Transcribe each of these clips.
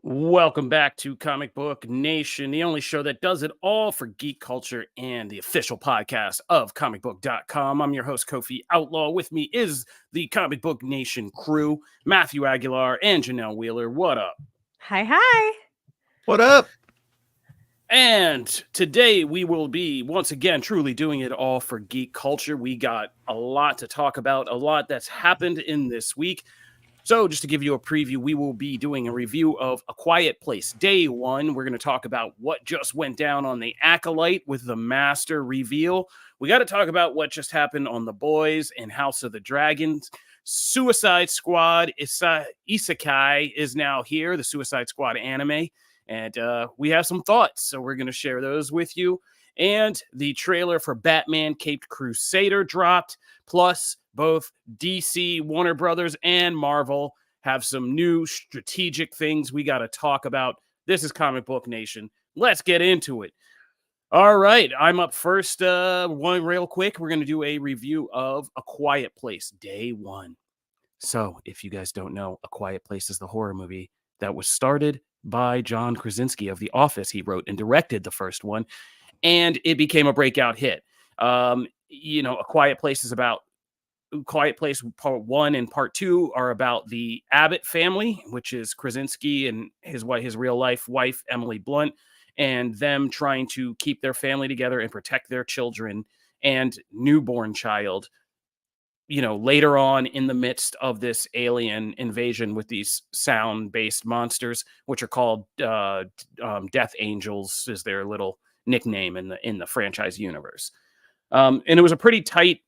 Welcome back to Comic Book Nation, the only show that does it all for geek culture and the official podcast of comicbook.com. I'm your host, Kofi Outlaw. With me is the Comic Book Nation crew, Matthew Aguilar and Janelle Wheeler. What up? Hi, hi. What up? And today we will be, once again, truly doing it all for geek culture. We got a lot to talk about, a lot that's happened in this week. So just to give you a preview, we will be doing a review of A Quiet Place Day 1. We're going to talk about what just went down on the Acolyte with the Master reveal. We got to talk about what just happened on The Boys and House of the Dragons. Suicide Squad Isekai is now here, the Suicide Squad anime. And we have some thoughts, so we're going to share those with you. And the trailer for Batman Caped Crusader dropped, plus both DC, Warner Brothers, and Marvel have some new strategic things we got to talk about. This is Comic Book Nation. Let's get into it. All right, I'm up first. One real quick. We're going to do a review of A Quiet Place Day 1. So, if you guys don't know, A Quiet Place is the horror movie that was started by John Krasinski of The Office. He wrote and directed the first one, and it became a breakout hit. A Quiet Place is about Quiet Place Part 1 and Part 2 are about the Abbott family, which is Krasinski and his real life wife, Emily Blunt, and them trying to keep their family together and protect their children and newborn child, later on in the midst of this alien invasion with these sound-based monsters, which are called Death Angels, is their little nickname in the franchise universe. And it was a pretty tight,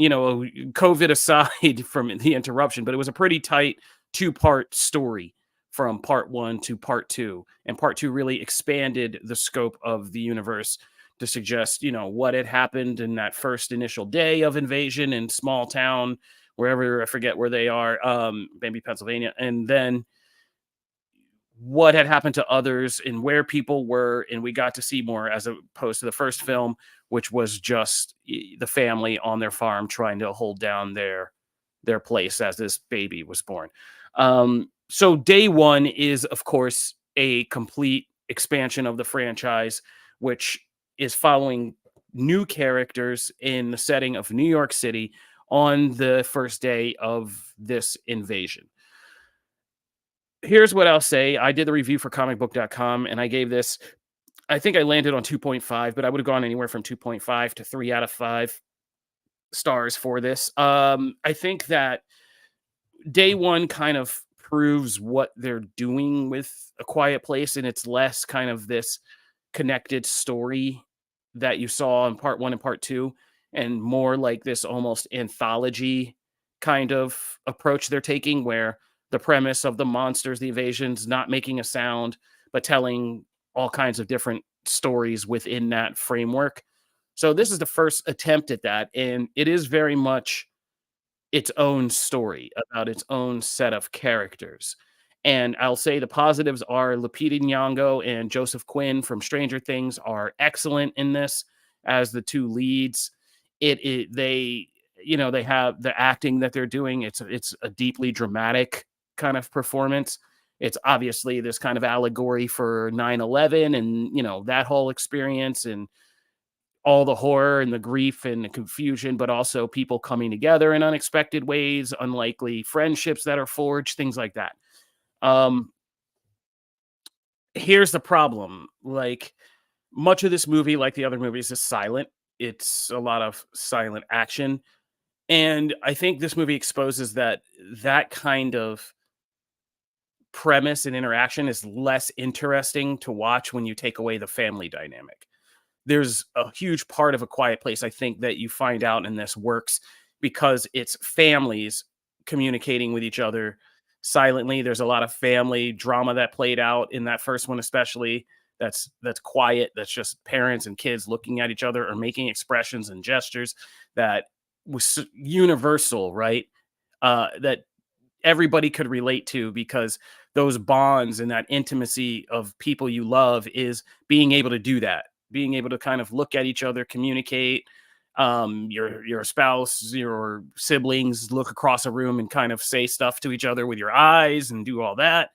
COVID aside from the interruption, but it was a pretty tight 2-part story from Part 1 to Part 2. And Part 2 really expanded the scope of the universe to suggest, what had happened in that first initial day of invasion in small town, wherever, I forget where they are, maybe Pennsylvania. And then what had happened to others and where people were. And we got to see more as opposed to the first film, which was just the family on their farm trying to hold down their place as this baby was born. So Day 1 is, of course, a complete expansion of the franchise, which is following new characters in the setting of New York City on the first day of this invasion. Here's what I'll say. I did the review for comicbook.com, and I gave this, I think I landed on 2.5, but I would have gone anywhere from 2.5 to 3 out of 5 stars for this. I think that Day 1 kind of proves what they're doing with A Quiet Place, and it's less kind of this connected story that you saw in Part 1 and Part 2, and more like this almost anthology kind of approach they're taking, where the premise of the monsters, the invasions, not making a sound, but telling all kinds of different stories within that framework. So this is the first attempt at that, and it is very much its own story about its own set of characters. And I'll say the positives are Lupita Nyong'o and Joseph Quinn from Stranger Things are excellent in this as the two leads. They have the acting that they're doing. It's a deeply dramatic kind of performance. It's obviously this kind of allegory for 9/11 and, that whole experience and all the horror and the grief and the confusion, but also people coming together in unexpected ways, unlikely friendships that are forged, things like that. Here's the problem. Like, much of this movie, like the other movies, is silent. It's a lot of silent action. And I think this movie exposes that kind of premise and interaction is less interesting to watch when you take away the family dynamic. There's a huge part of A Quiet Place, I think, that you find out in this works because it's families communicating with each other silently. There's a lot of family drama that played out in that first one, especially that's quiet. That's just parents and kids looking at each other or making expressions and gestures that was universal, right? That everybody could relate to, because those bonds and that intimacy of people you love is being able to do that, being able to kind of look at each other, communicate. Your spouse, your siblings look across a room and kind of say stuff to each other with your eyes and do all that.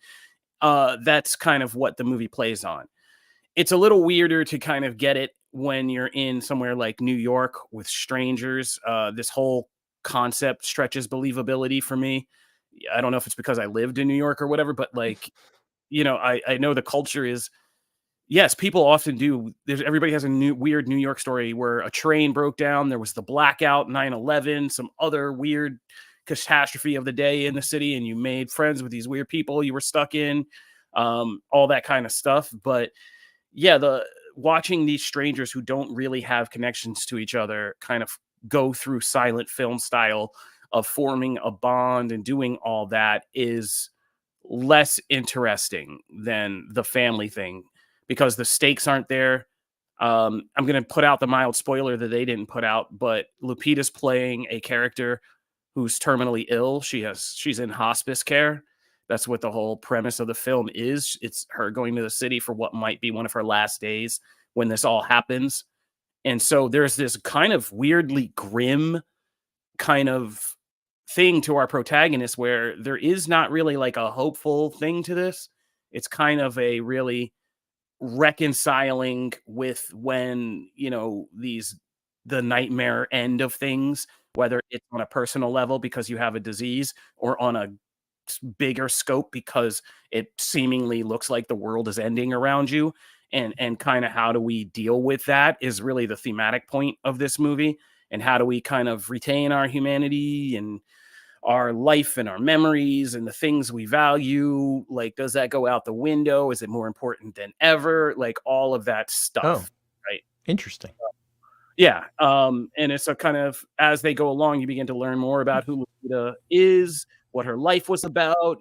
That's kind of what the movie plays on. It's a little weirder to kind of get it when you're in somewhere like New York with strangers. This whole concept stretches believability for me. I don't know if it's because I lived in New York or whatever, but like, I know the culture is, yes, people often do. Everybody has a weird New York story where a train broke down. There was the blackout, 9/11, some other weird catastrophe of the day in the city, and you made friends with these weird people you were stuck in, all that kind of stuff. But yeah, the watching these strangers who don't really have connections to each other kind of go through silent film style of forming a bond and doing all that is less interesting than the family thing because the stakes aren't there. I'm going to put out the mild spoiler that they didn't put out, but Lupita's playing a character who's terminally ill. She's in hospice care. That's what the whole premise of the film is. It's her going to the city for what might be one of her last days when this all happens. And so there's this kind of weirdly grim kind of thing to our protagonist where there is not really like a hopeful thing to this. It's kind of a really reconciling with when, the nightmare end of things, whether it's on a personal level because you have a disease or on a bigger scope because it seemingly looks like the world is ending around you, and kind of how do we deal with that is really the thematic point of this movie. And how do we kind of retain our humanity and our life and our memories and the things we value? Like, does that go out the window? Is it more important than ever? Like all of that stuff. Right. Interesting. Yeah. And it's a kind of, as they go along, you begin to learn more about who Lupita is, what her life was about,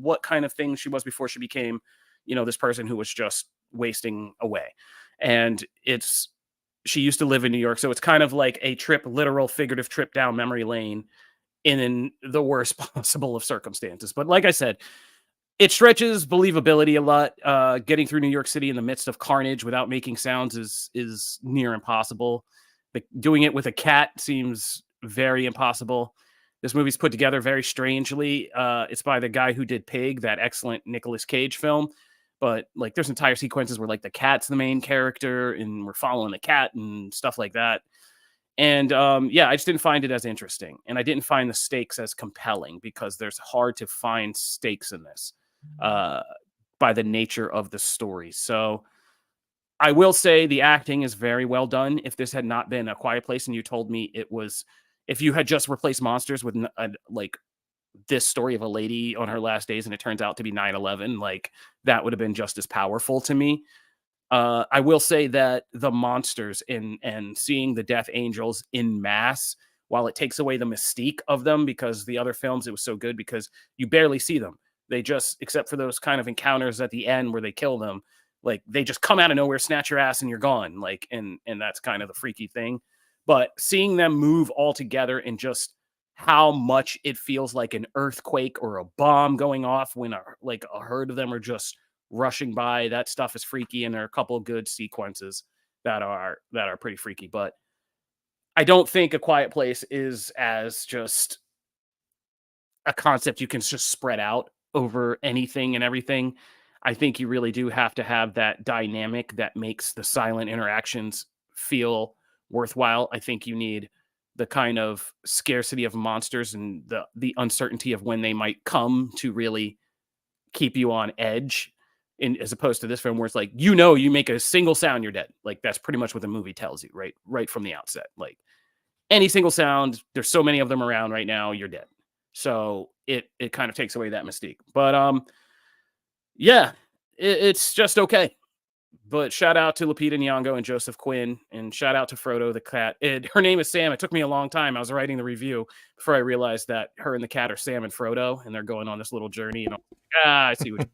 what kind of thing she was before she became, this person who was just wasting away. And she used to live in New York. So it's kind of like a literal figurative trip down memory lane in the worst possible of circumstances. But like I said, it stretches believability a lot. Getting through New York City in the midst of carnage without making sounds is near impossible. Doing it with a cat seems very impossible. This movie's put together very strangely. It's by the guy who did Pig, that excellent Nicolas Cage film. But like, there's entire sequences where like the cat's the main character and we're following the cat and stuff like that. And I just didn't find it as interesting. And I didn't find the stakes as compelling because there's hard to find stakes in this by the nature of the story. So I will say the acting is very well done. If this had not been A Quiet Place and you told me it was, if you had just replaced monsters with like this story of a lady on her last days and it turns out to be 9/11, like that would have been just as powerful to me. I will say that the monsters and seeing the Death Angels in mass, while it takes away the mystique of them, because the other films it was so good because you barely see them. They just, except for those kind of encounters at the end where they kill them, like they just come out of nowhere, snatch your ass, and you're gone. Like, and that's kind of the freaky thing. But seeing them move all together and just how much it feels like an earthquake or a bomb going off when a herd of them are just rushing by, that stuff is freaky. And there are a couple of good sequences that are pretty freaky. But I don't think A Quiet Place is as just a concept you can just spread out over anything and everything. I think you really do have to have that dynamic that makes the silent interactions feel worthwhile. I think you need the kind of scarcity of monsters and the uncertainty of when they might come to really keep you on edge. As opposed to this film where it's like, you make a single sound, you're dead. Like that's pretty much what the movie tells you, right from the outset. Like any single sound, there's so many of them around right now, you're dead. So it kind of takes away that mystique. But it's just okay. But shout out to Lupita Nyong'o and Joseph Quinn, and shout out to Frodo the cat. Her name is Sam. It took me a long time. I was writing the review before I realized that her and the cat are Sam and Frodo, and they're going on this little journey. And I see what.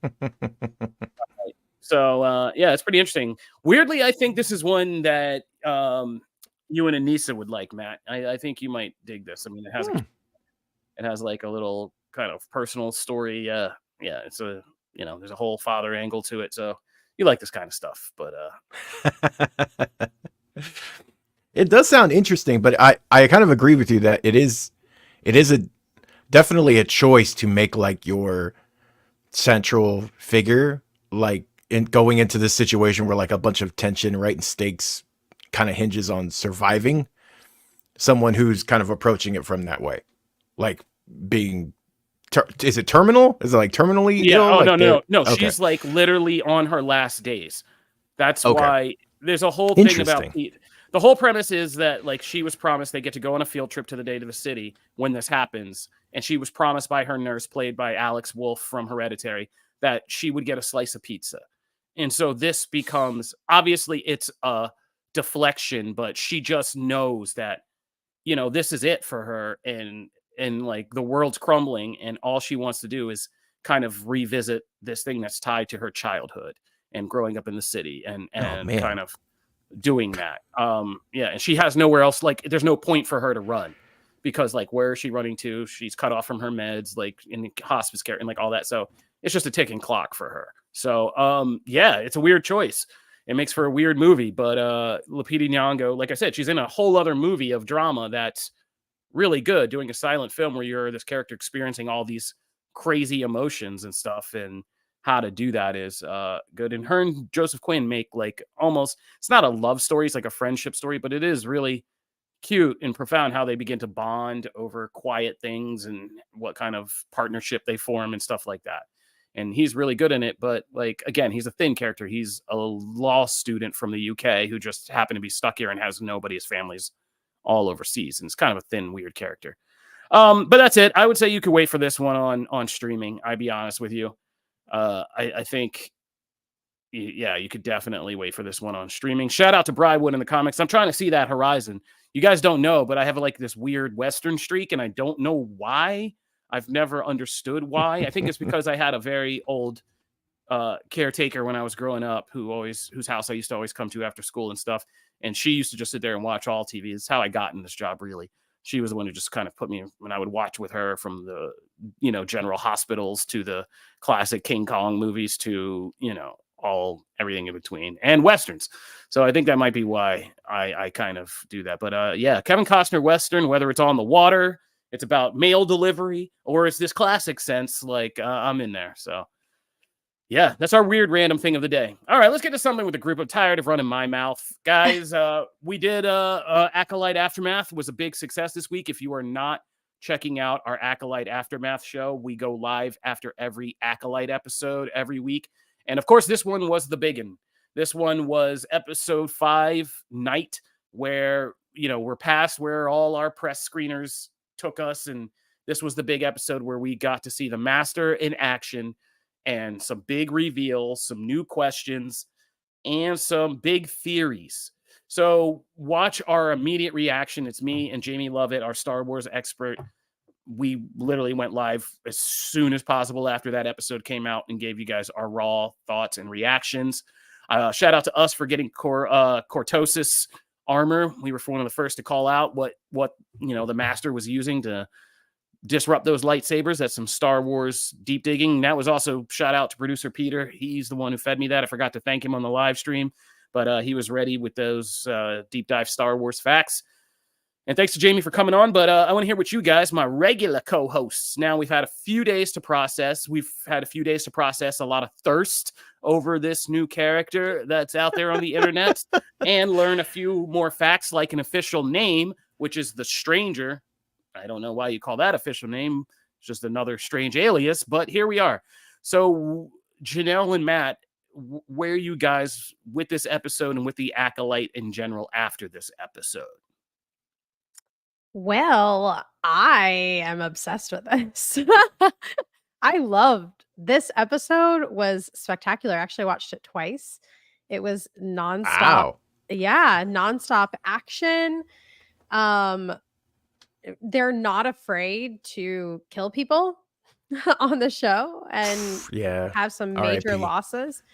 So it's pretty interesting. Weirdly, I think this is one that you and Anissa would like, Matt. I think you might dig this. I mean, it has like a little kind of personal story. It's there's a whole father angle to it. So you like this kind of stuff, but it does sound interesting. But I kind of agree with you that it is definitely a choice to make like your central figure, like in going into this situation where like a bunch of tension, right, and stakes kind of hinges on surviving. Someone who's kind of approaching it from that way, like being. Is it terminal? Is it like terminally Yeah. ill? Oh, Like no, they're no, no. okay. She's like literally on her last days. That's Okay. why there's a whole thing about Interesting. the whole premise is that like she was promised they get to go on a field trip to the day to the city when this happens. And she was promised by her nurse, played by Alex Wolff from Hereditary, that she would get a slice of pizza. And so this becomes obviously it's a deflection, but she just knows that, this is it for her. And like the world's crumbling and all she wants to do is kind of revisit this thing that's tied to her childhood and growing up in the city and Oh and man. kind of doing that. Yeah, and she has nowhere else, like there's no point for her to run because like where is she running to? She's cut off from her meds, like in hospice care and like all that. So it's just a ticking clock for her. So yeah, it's a weird choice. It makes for a weird movie, but Lupita Nyong'o, like I said, she's in a whole other movie of drama that's really good, doing a silent film where you're this character experiencing all these crazy emotions and stuff, and how to do that is good. And her and Joseph Quinn make like almost, it's not a love story, it's like a friendship story, but it is really cute and profound how they begin to bond over quiet things and what kind of partnership they form and stuff like that. And he's really good in it, but like again, he's a thin character. He's a law student from the UK who just happened to be stuck here and has nobody. His family's all overseas, and it's kind of a thin, weird character. But that's it. I would say you could wait for this one on streaming. I'd be honest with you. I think, yeah, you could definitely wait for this one on streaming. Shout out to Brywood in the comics. I'm trying to see that horizon. You guys don't know, but I have like this weird Western streak, and I don't know why. I've never understood why. I think it's because I had a very old caretaker when I was growing up whose house I used to always come to after school and stuff. And she used to just sit there and watch all TV. It's how I got in this job, really. She was the one who just kind of put me when I would watch with her, from the, General Hospitals to the classic King Kong movies to, everything in between, and Westerns. So I think that might be why I kind of do that. But yeah, Kevin Costner Western, whether it's on the water, it's about mail delivery, or it's this classic sense, like I'm in there. So yeah, that's our weird random thing of the day. All right, let's get to something with the group. I'm tired of running my mouth. Guys, we did Acolyte Aftermath. Was a big success this week. If you are not checking out our Acolyte Aftermath show, we go live after every Acolyte episode every week. And of course, this one was the big one. This one was episode 5, Night, where, we're past where all our press screeners took us. And this was the big episode where we got to see the Master in action, and some big reveals, some new questions, and some big theories. So watch our immediate reaction. It's me and Jamie Lovett, our Star Wars expert. We literally went live as soon as possible after that episode came out and gave you guys our raw thoughts and reactions. Shout out to us for getting Cortosis armor. We were one of the first to call out what the Master was using to disrupt those lightsabers. That's some Star Wars deep digging. That was also shout out to producer Peter. He's the one who fed me that. I forgot to thank him on the live stream, but he was ready with those deep dive Star Wars facts. And thanks to Jamie for coming on. But I want to hear what you guys, my regular co-hosts. Now we've had a few days to process. We've had a few days to process a lot of thirst over this new character that's out there on the internet, and learn a few more facts, like an official name, which is the Stranger. I don't know why you call that official name. It's just another strange alias, but here we are. So Janelle and Matt, where are you guys with this episode and with the Acolyte in general after this episode? Well, I am obsessed with this. I loved this episode. Was spectacular. I actually watched it twice. It was nonstop. Wow. Yeah, nonstop action. Um they're not afraid to kill people on the show and Yeah. have some major R.I.P. losses.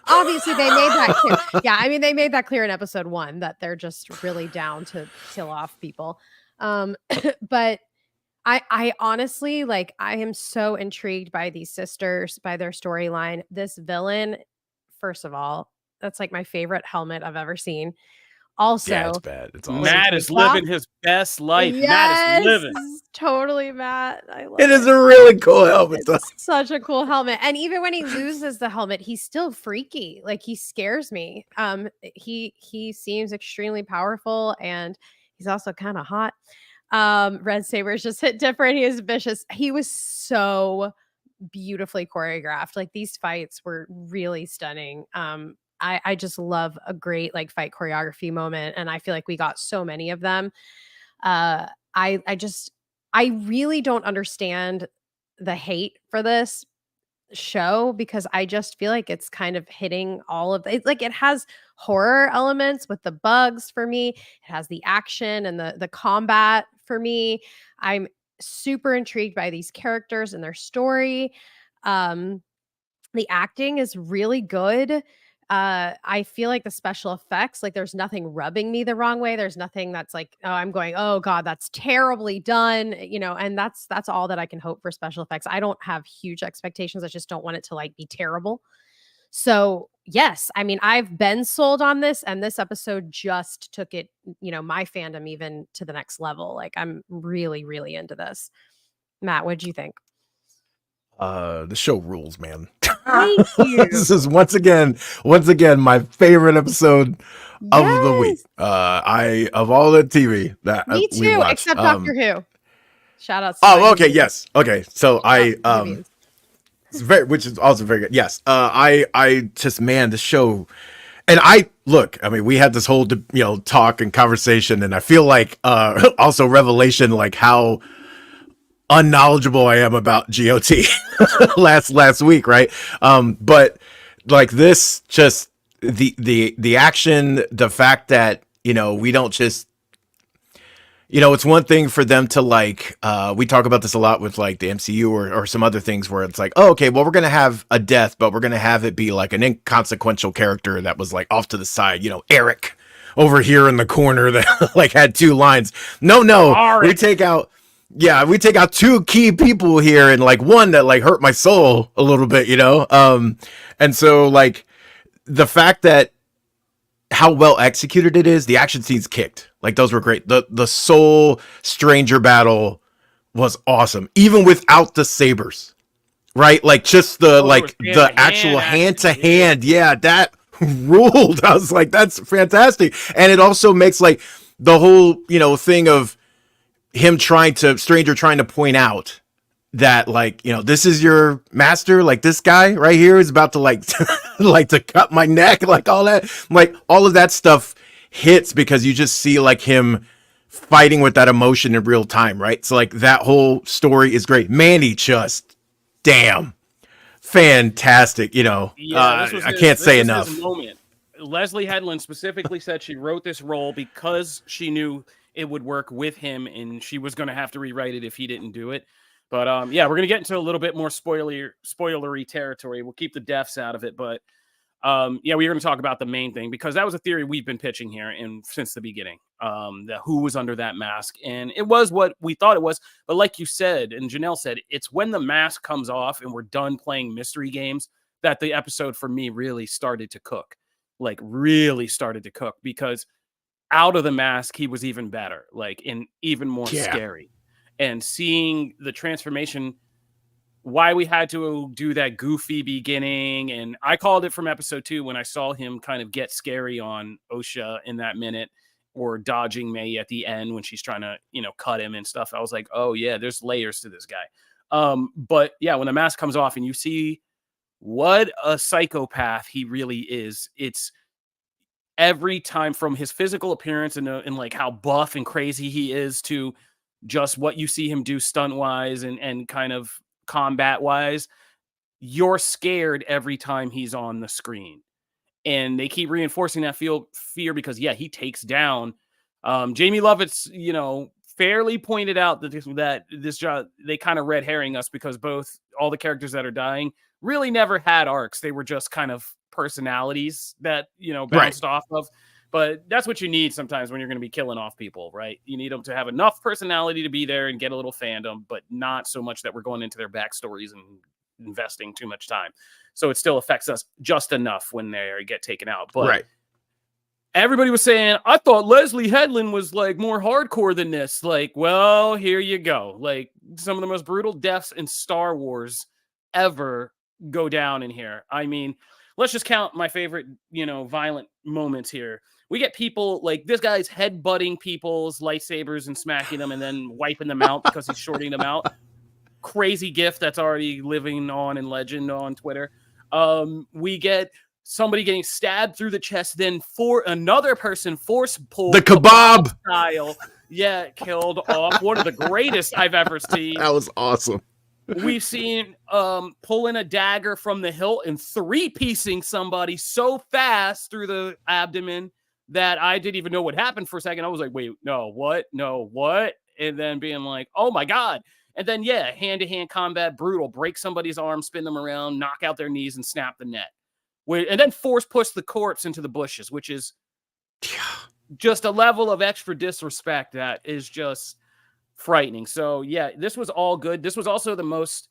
Obviously, they made that clear. Yeah, I mean, they made that clear in episode 1 that they're just really down to kill off people. But I honestly, like, I am so intrigued by these sisters, by their storyline. This villain, first of all, that's like my favorite helmet I've ever seen. Also, Yeah, it's bad. It's awesome. Matt is living his best life. Yes, Matt is living. totally, Matt. I love It is a really cool helmet, though. It's such a cool helmet. And even when he loses the helmet, he's still freaky. Like, he scares me. He seems extremely powerful, and he's also kind of hot. Red Saber's just hit different. He is vicious. He was so beautifully choreographed. Like, these fights were really stunning. I just love a great like fight choreography moment, and I feel like we got so many of them. I really don't understand the hate for this show, because I just feel like it's kind of hitting all of it. Like, it has horror elements with the bugs for me. It has the action and the combat for me. I'm super intrigued by these characters and their story. The acting is really good. I feel like the special effects, like, there's nothing rubbing me the wrong way. There's nothing that's like, oh, I'm going, oh God, that's terribly done, and that's all that I can hope for special effects. I don't have huge expectations. I just don't want it to like be terrible. So yes, I mean, I've been sold on this, and this episode just took it, my fandom even to the next level. Like, I'm really, really into this. Matt, what'd you think? The show rules, man. Thank you. This is once again my favorite episode of the week. Of all the TV that Me we too, watch. except Doctor Who. Shout out. Oh, okay, yes, okay. So which is also very good. Yes, I just, man, the show, and I mean, we had this whole talk and conversation, and I feel like also revelation, like how unknowledgeable I am about GOT last week, right? But like this, just the action, the fact that we don't just it's one thing for them to like we talk about this a lot with like the MCU or some other things where it's like, oh, okay, well, we're gonna have a death, but we're gonna have it be like an inconsequential character that was like off to the side, Eric over here in the corner that like had 2 lines. No, we take out two key people here, and like one that like hurt my soul a little bit, and so like the fact that how well executed it is, the action scenes kicked, like those were great. The soul stranger battle was awesome, even without the sabers, right? Like just the actual hand to hand, yeah, that ruled. I was like, that's fantastic. And it also makes like the whole thing of him Stranger trying to point out that like, this is your master, like this guy right here is about to like like to cut my neck, like all that, like all of that stuff hits because you just see like him fighting with that emotion in real time, right? So like that whole story is great. Manny, just damn fantastic, I can't say enough. Leslie Headland specifically said she wrote this role because she knew it would work with him, and she was going to have to rewrite it if he didn't do it. But we're going to get into a little bit more spoilery territory. We'll keep the deaths out of it, but we're going to talk about the main thing, because that was a theory we've been pitching here since the beginning. That who was under that mask, and it was what we thought it was. But like you said, and Janelle said, it's when the mask comes off and we're done playing mystery games that the episode for me really started to cook. Like really started to cook, because out of the mask he was even better, like in even more scary. And seeing the transformation, why we had to do that goofy beginning, and I called it from episode 2 when I saw him kind of get scary on Osha in that minute, or dodging May at the end when she's trying to cut him and stuff. I was like, oh yeah, there's layers to this guy. But yeah, when the mask comes off and you see what a psychopath he really is, it's every time, from his physical appearance and like how buff and crazy he is, to just what you see him do stunt wise and kind of combat wise, you're scared every time he's on the screen. And they keep reinforcing that fear because he takes down Jamie Lovett's, fairly pointed out that this job, they kind of red herring us, because all the characters that are dying really never had arcs. They were just kind of personalities that bounced off of. But that's what you need sometimes when you're going to be killing off people, right? You need them to have enough personality to be there and get a little fandom, but not so much that we're going into their backstories and investing too much time. So it still affects us just enough when they get taken out. But everybody was saying, I thought Leslie Headland was like more hardcore than this. Like, well, here you go. Like, some of the most brutal deaths in Star Wars ever go down in here. I mean, let's just count my favorite, violent moments here. We get people like this guy's headbutting people's lightsabers and smacking them and then wiping them out because he's shorting them out. Crazy gift that's already living on in legend on Twitter. We get somebody getting stabbed through the chest, then for another person force pulled The kebab style, killed off. One of the greatest I've ever seen. That was awesome. We've seen pulling a dagger from the hilt and 3-piecing somebody so fast through the abdomen that I didn't even know what happened for a second. I was like, wait, no, what? And then being like, oh my God. And then, hand-to-hand combat, brutal. Break somebody's arm, spin them around, knock out their knees, and snap the neck. And then force push the corpse into the bushes, which is just a level of extra disrespect that is just frightening. So, this was all good. This was also the most...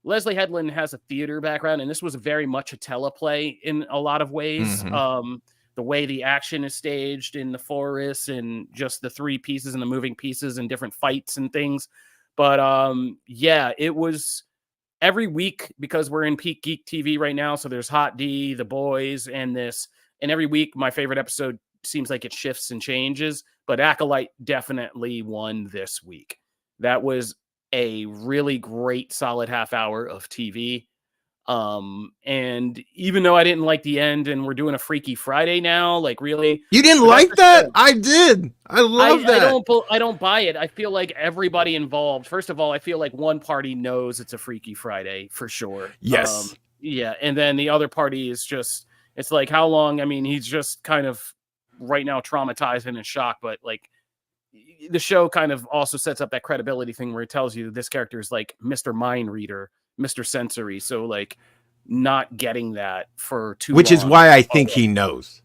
Leslie Headland has a theater background, and this was very much a teleplay in a lot of ways. Mm-hmm. The way the action is staged in the forest and just the 3 pieces and the moving pieces and different fights and things. But it was every week because we're in peak Geek TV right now. So there's Hot D, The Boys, and this. And every week, my favorite episode seems like it shifts and changes. But Acolyte definitely won this week. That was a really great solid half hour of TV. And even though I didn't like the end and we're doing a Freaky Friday now, like really, you didn't like that? I did. I love that. I don't buy it. I feel like everybody involved, first of all, I feel like one party knows it's a Freaky Friday for sure. Yes. And then the other party is just, it's like, how long? I mean, he's just kind of right now traumatized and in shock, but like the show kind of also sets up that credibility thing where it tells you this character is like Mr. Mind Reader, Mr. Sensory. So like not getting that for too Which long. is why I think he knows.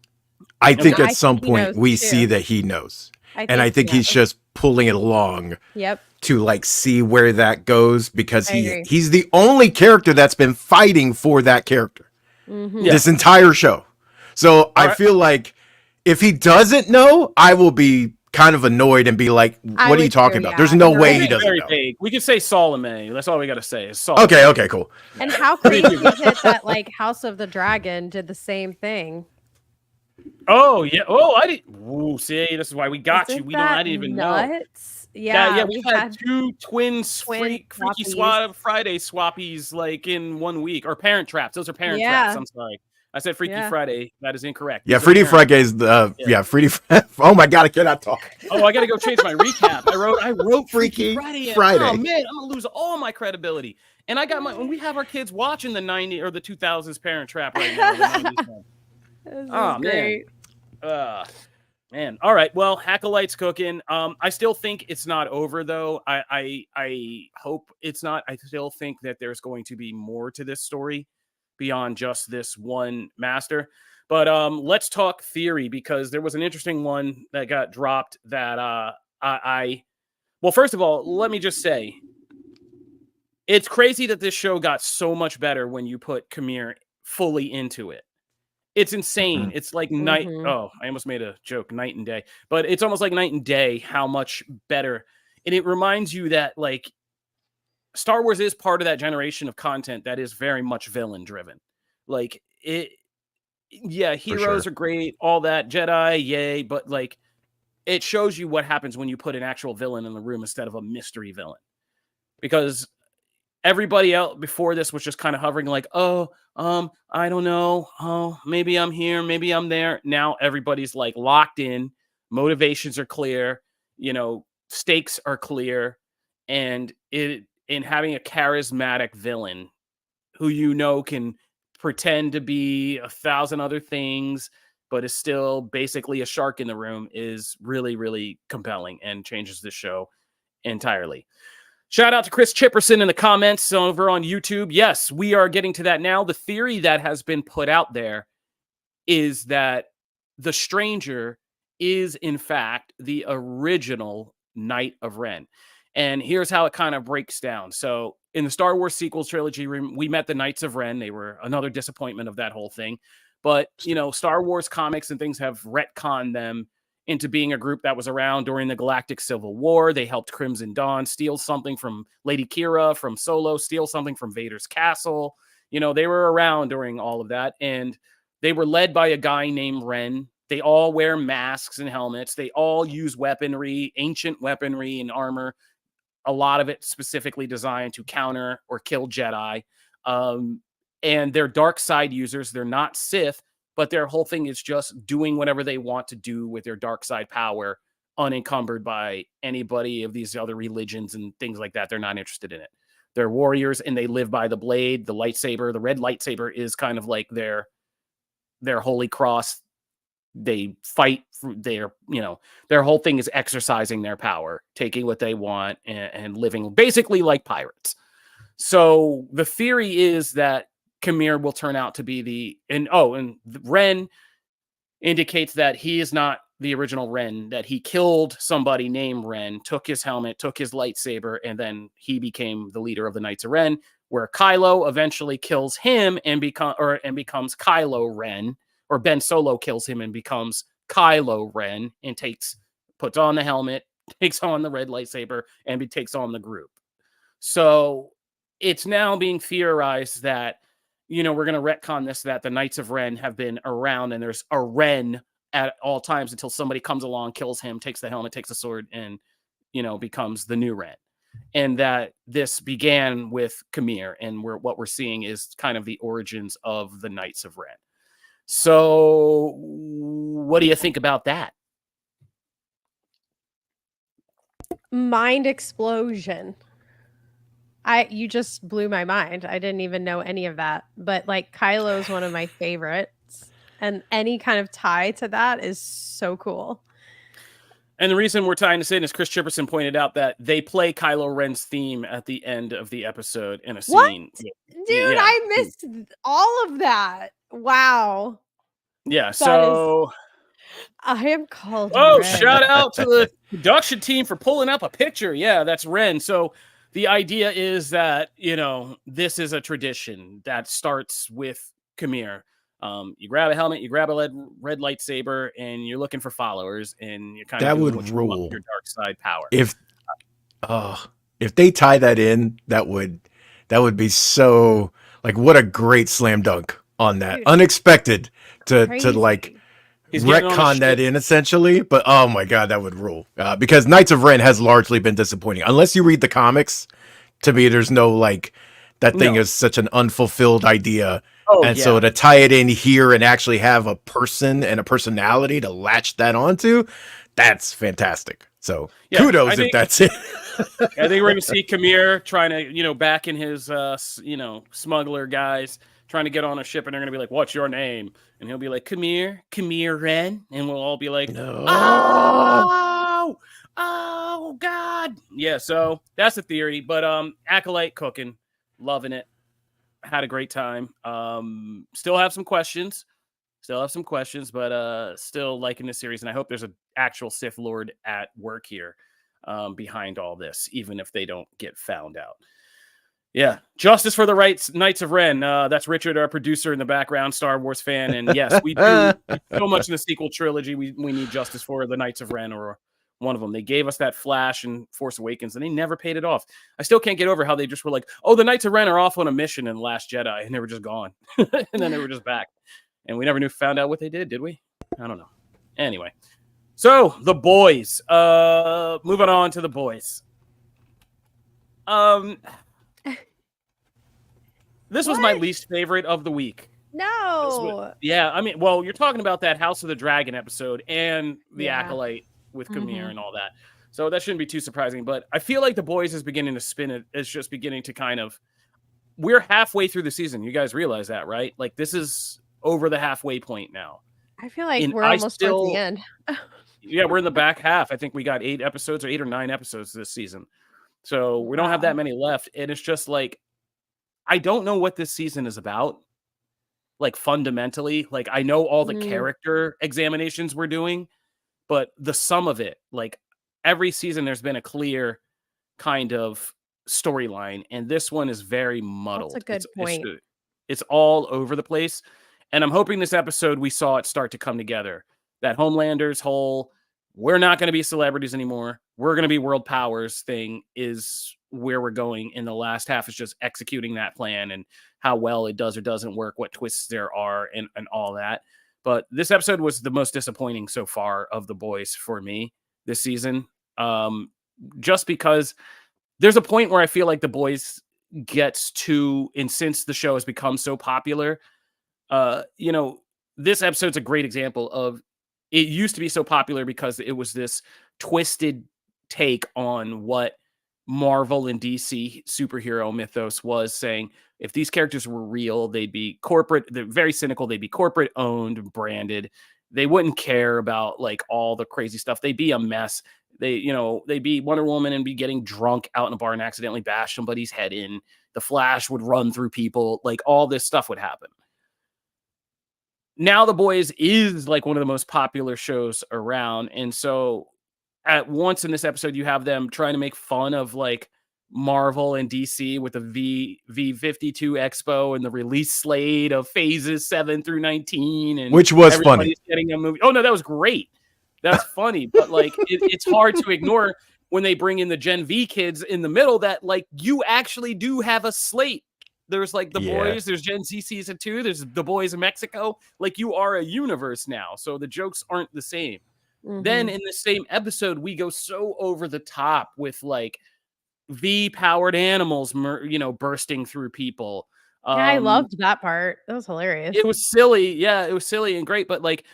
I think at some think point we see that he knows. And I think he's just pulling it along to like see where that goes because he's the only character that's been fighting for that character this entire show. So I feel like if he doesn't know, I will be kind of annoyed and be like, what are you talking about? There's no way he doesn't know. Vague. We could say Salome. That's all we got to say is Salome. Okay, cool. And how crazy is it that like House of the Dragon did the same thing? Oh, yeah. Oh, I didn't. Ooh, see, this is why we got you. I didn't even know. Yeah, we had 2 Freaky Squad Friday swappies like in 1 week. Or Parent Traps. Those are Parent Traps. I'm sorry. I said Freaky Friday. That is incorrect. Yeah, Freaky Friday is Freaky. Oh my God, I cannot talk. Oh, I got to go change my recap. I wrote Freaky Friday. Oh man, I'm gonna lose all my credibility. And I got when we have our kids watching the 90s or the 2000s Parent Trap right now. Oh great. Man. All right. Well, Acolyte's cooking. I still think it's not over though. I hope it's not. I still think that there's going to be more to this story beyond just this one master. But let's talk theory because there was an interesting one that got dropped that well, first of all, let me just say it's crazy that this show got so much better when you put Khmer fully into it. It's insane. It's like night. Oh, I almost made a joke, night and day, but it's almost like night and day how much better. And it reminds you that like Star Wars is part of that generation of content that is very much villain driven. Like heroes are great, all that, Jedi, yay, but like it shows you what happens when you put an actual villain in the room instead of a mystery villain. Because everybody else before this was just kind of hovering like, I don't know. Oh, maybe I'm here, maybe I'm there. Now everybody's like locked in, motivations are clear, stakes are clear, and in having a charismatic villain who can pretend to be 1,000 other things, but is still basically a shark in the room is really, really compelling and changes the show entirely. Shout out to Chris Chipperson in the comments over on YouTube. Yes, we are getting to that now. The theory that has been put out there is that the Stranger is, in fact, the original Knight of Ren. And here's how it kind of breaks down. So in the Star Wars sequels trilogy, we met the Knights of Ren. They were another disappointment of that whole thing. But, Star Wars comics and things have retconned them into being a group that was around during the Galactic Civil War. They helped Crimson Dawn steal something from Lady Kira, from Solo, steal something from Vader's castle. They were around during all of that. And they were led by a guy named Ren. They all wear masks and helmets. They all use weaponry, ancient weaponry and armor. A lot of it specifically designed to counter or kill Jedi. And they're dark side users. They're not Sith, but their whole thing is just doing whatever they want to do with their dark side power, unencumbered by anybody of these other religions and things like that. They're not interested in it. They're warriors, and they live by the blade, the lightsaber. The red lightsaber is kind of like their holy cross. They fight for their whole thing is exercising their power, taking what they want and living basically like pirates. So the theory is that Khmer will turn out to be and Ren indicates that he is not the original Ren, that he killed somebody named Ren, took his helmet, took his lightsaber, and then he became the leader of the Knights of Ren, where Kylo eventually kills him and becomes Kylo Ren, or Ben Solo kills him and becomes Kylo Ren and puts on the helmet, takes on the red lightsaber, and takes on the group. So it's now being theorized that, we're going to retcon this, that the Knights of Ren have been around and there's a Ren at all times until somebody comes along, kills him, takes the helmet, takes the sword, and, becomes the new Ren. And that this began with Khmer, and what we're seeing is kind of the origins of the Knights of Ren. So what do you think about that? Mind explosion. You just blew my mind. I didn't even know any of that. But like, Kylo's one of my favorites, and any kind of tie to that is so cool. And the reason we're tying this in is Chris Chipperson pointed out that they play Kylo Ren's theme at the end of the episode in a scene. What? Dude, yeah. I missed all of that. Wow. Yeah, so I am called. Oh, Ren. Shout out to the production team for pulling up a picture. Yeah, that's Ren. So the idea is that, this is a tradition that starts with Khmer. You grab a helmet, you grab a red lightsaber, and you're looking for followers, and you're kind of doing what you want with your dark side power. If they tie that in, that would be so, like, what a great slam dunk on that. Dude, unexpected to like retcon that in, essentially. But oh my god, that would rule. Because Knights of Ren has largely been disappointing. Unless you read the comics, to me, there's no, like, that thing is such an unfulfilled idea. So to tie it in here and actually have a person and a personality to latch that onto, that's fantastic. So kudos if that's it. I think we're going to see Khmer trying to, back in his, smuggler guys, trying to get on a ship, and they're going to be like, "What's your name?" And he'll be like, Khmer Ren. And we'll all be like, no. Oh, God. Yeah, so that's the theory. But Acolyte cooking, loving it. Had a great time. Still have some questions, but still liking the series. And I hope there's an actual Sith Lord at work here behind all this, even if they don't get found out. Yeah, justice for the Knights of Ren. That's Richard, our producer in the background, Star Wars fan. And yes, we do so much in the sequel trilogy. We need justice for the Knights of Ren, or one of them. They gave us that Flash and Force Awakens, and they never paid it off. I still can't get over how they just were like, "Oh, the Knights of Ren are off on a mission in Last Jedi," and they were just gone. And then they were just back. And we never found out what they did we? I don't know. Anyway. So, the boys. Moving on to the boys. This was my least favorite of the week. No. You're talking about that House of the Dragon episode and the Acolyte with Khmer and all that. So that shouldn't be too surprising. But I feel like the boys is beginning to spin it. It's just beginning to kind of... We're halfway through the season. You guys realize that, right? Like, this is over the halfway point now. I feel like we're almost towards the end. Yeah, we're in the back half. I think we got 8 or 9 episodes this season. So we don't have that many left. And it's just like, I don't know what this season is about. Like, fundamentally, like, I know all the character examinations we're doing, but the sum of it, like, every season there's been a clear kind of storyline, and this one is very muddled. That's a good point. It's all over the place. And I'm hoping this episode we saw it start to come together. That Homelander's whole, we're not going to be celebrities anymore, we're going to be world powers thing is where we're going in the last half, is just executing that plan and how well it does or doesn't work, what twists there are, and all that. But this episode was the most disappointing so far of The Boys for me this season. Just because there's a point where I feel like The Boys gets to, and since the show has become so popular, this episode's a great example of, it used to be so popular because it was this twisted take on what Marvel and DC superhero mythos was, saying if these characters were real, they'd be corporate. They're very cynical. They'd be corporate owned, branded. They wouldn't care about like all the crazy stuff. They'd be a mess. They'd be Wonder Woman and be getting drunk out in a bar and accidentally bash somebody's head in. The Flash would run through people. Like all this stuff would happen. Now The Boys is like one of the most popular shows around. And so at once in this episode, you have them trying to make fun of like Marvel and DC with the V52 Expo and the release slate of phases 7 through 19. And which was funny. Getting a movie. Oh no, that was great. That's funny. But like, it's hard to ignore when they bring in the Gen V kids in the middle that like, you actually do have a slate. There's like the Boys, there's Gen Z season 2, there's the Boys in Mexico. Like you are a universe now. So the jokes aren't the same. Mm-hmm. Then in the same episode, we go so over the top with like V-powered animals, bursting through people. Yeah, I loved that part. That was hilarious. It was silly. Yeah, it was silly and great. But like,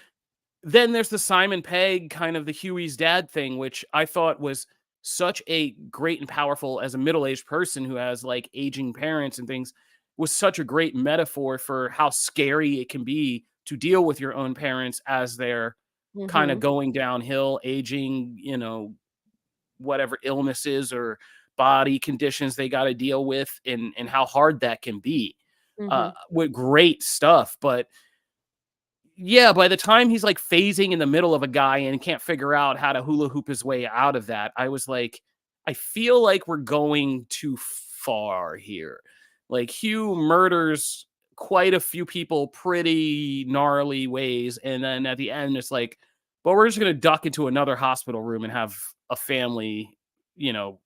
then there's the Simon Pegg kind of the Huey's dad thing, which I thought was such a great and powerful, as a middle-aged person who has like aging parents and things, was such a great metaphor for how scary it can be to deal with your own parents as they're kind of going downhill, aging, whatever illnesses or body conditions they got to deal with, and how hard that can be. With great stuff. But yeah, by the time he's like phasing in the middle of a guy and can't figure out how to hula hoop his way out of that, I was like, I feel like we're going too far here. Like Hugh murders quite a few people pretty gnarly ways. And then at the end, it's like, well, we're just going to duck into another hospital room and have a family,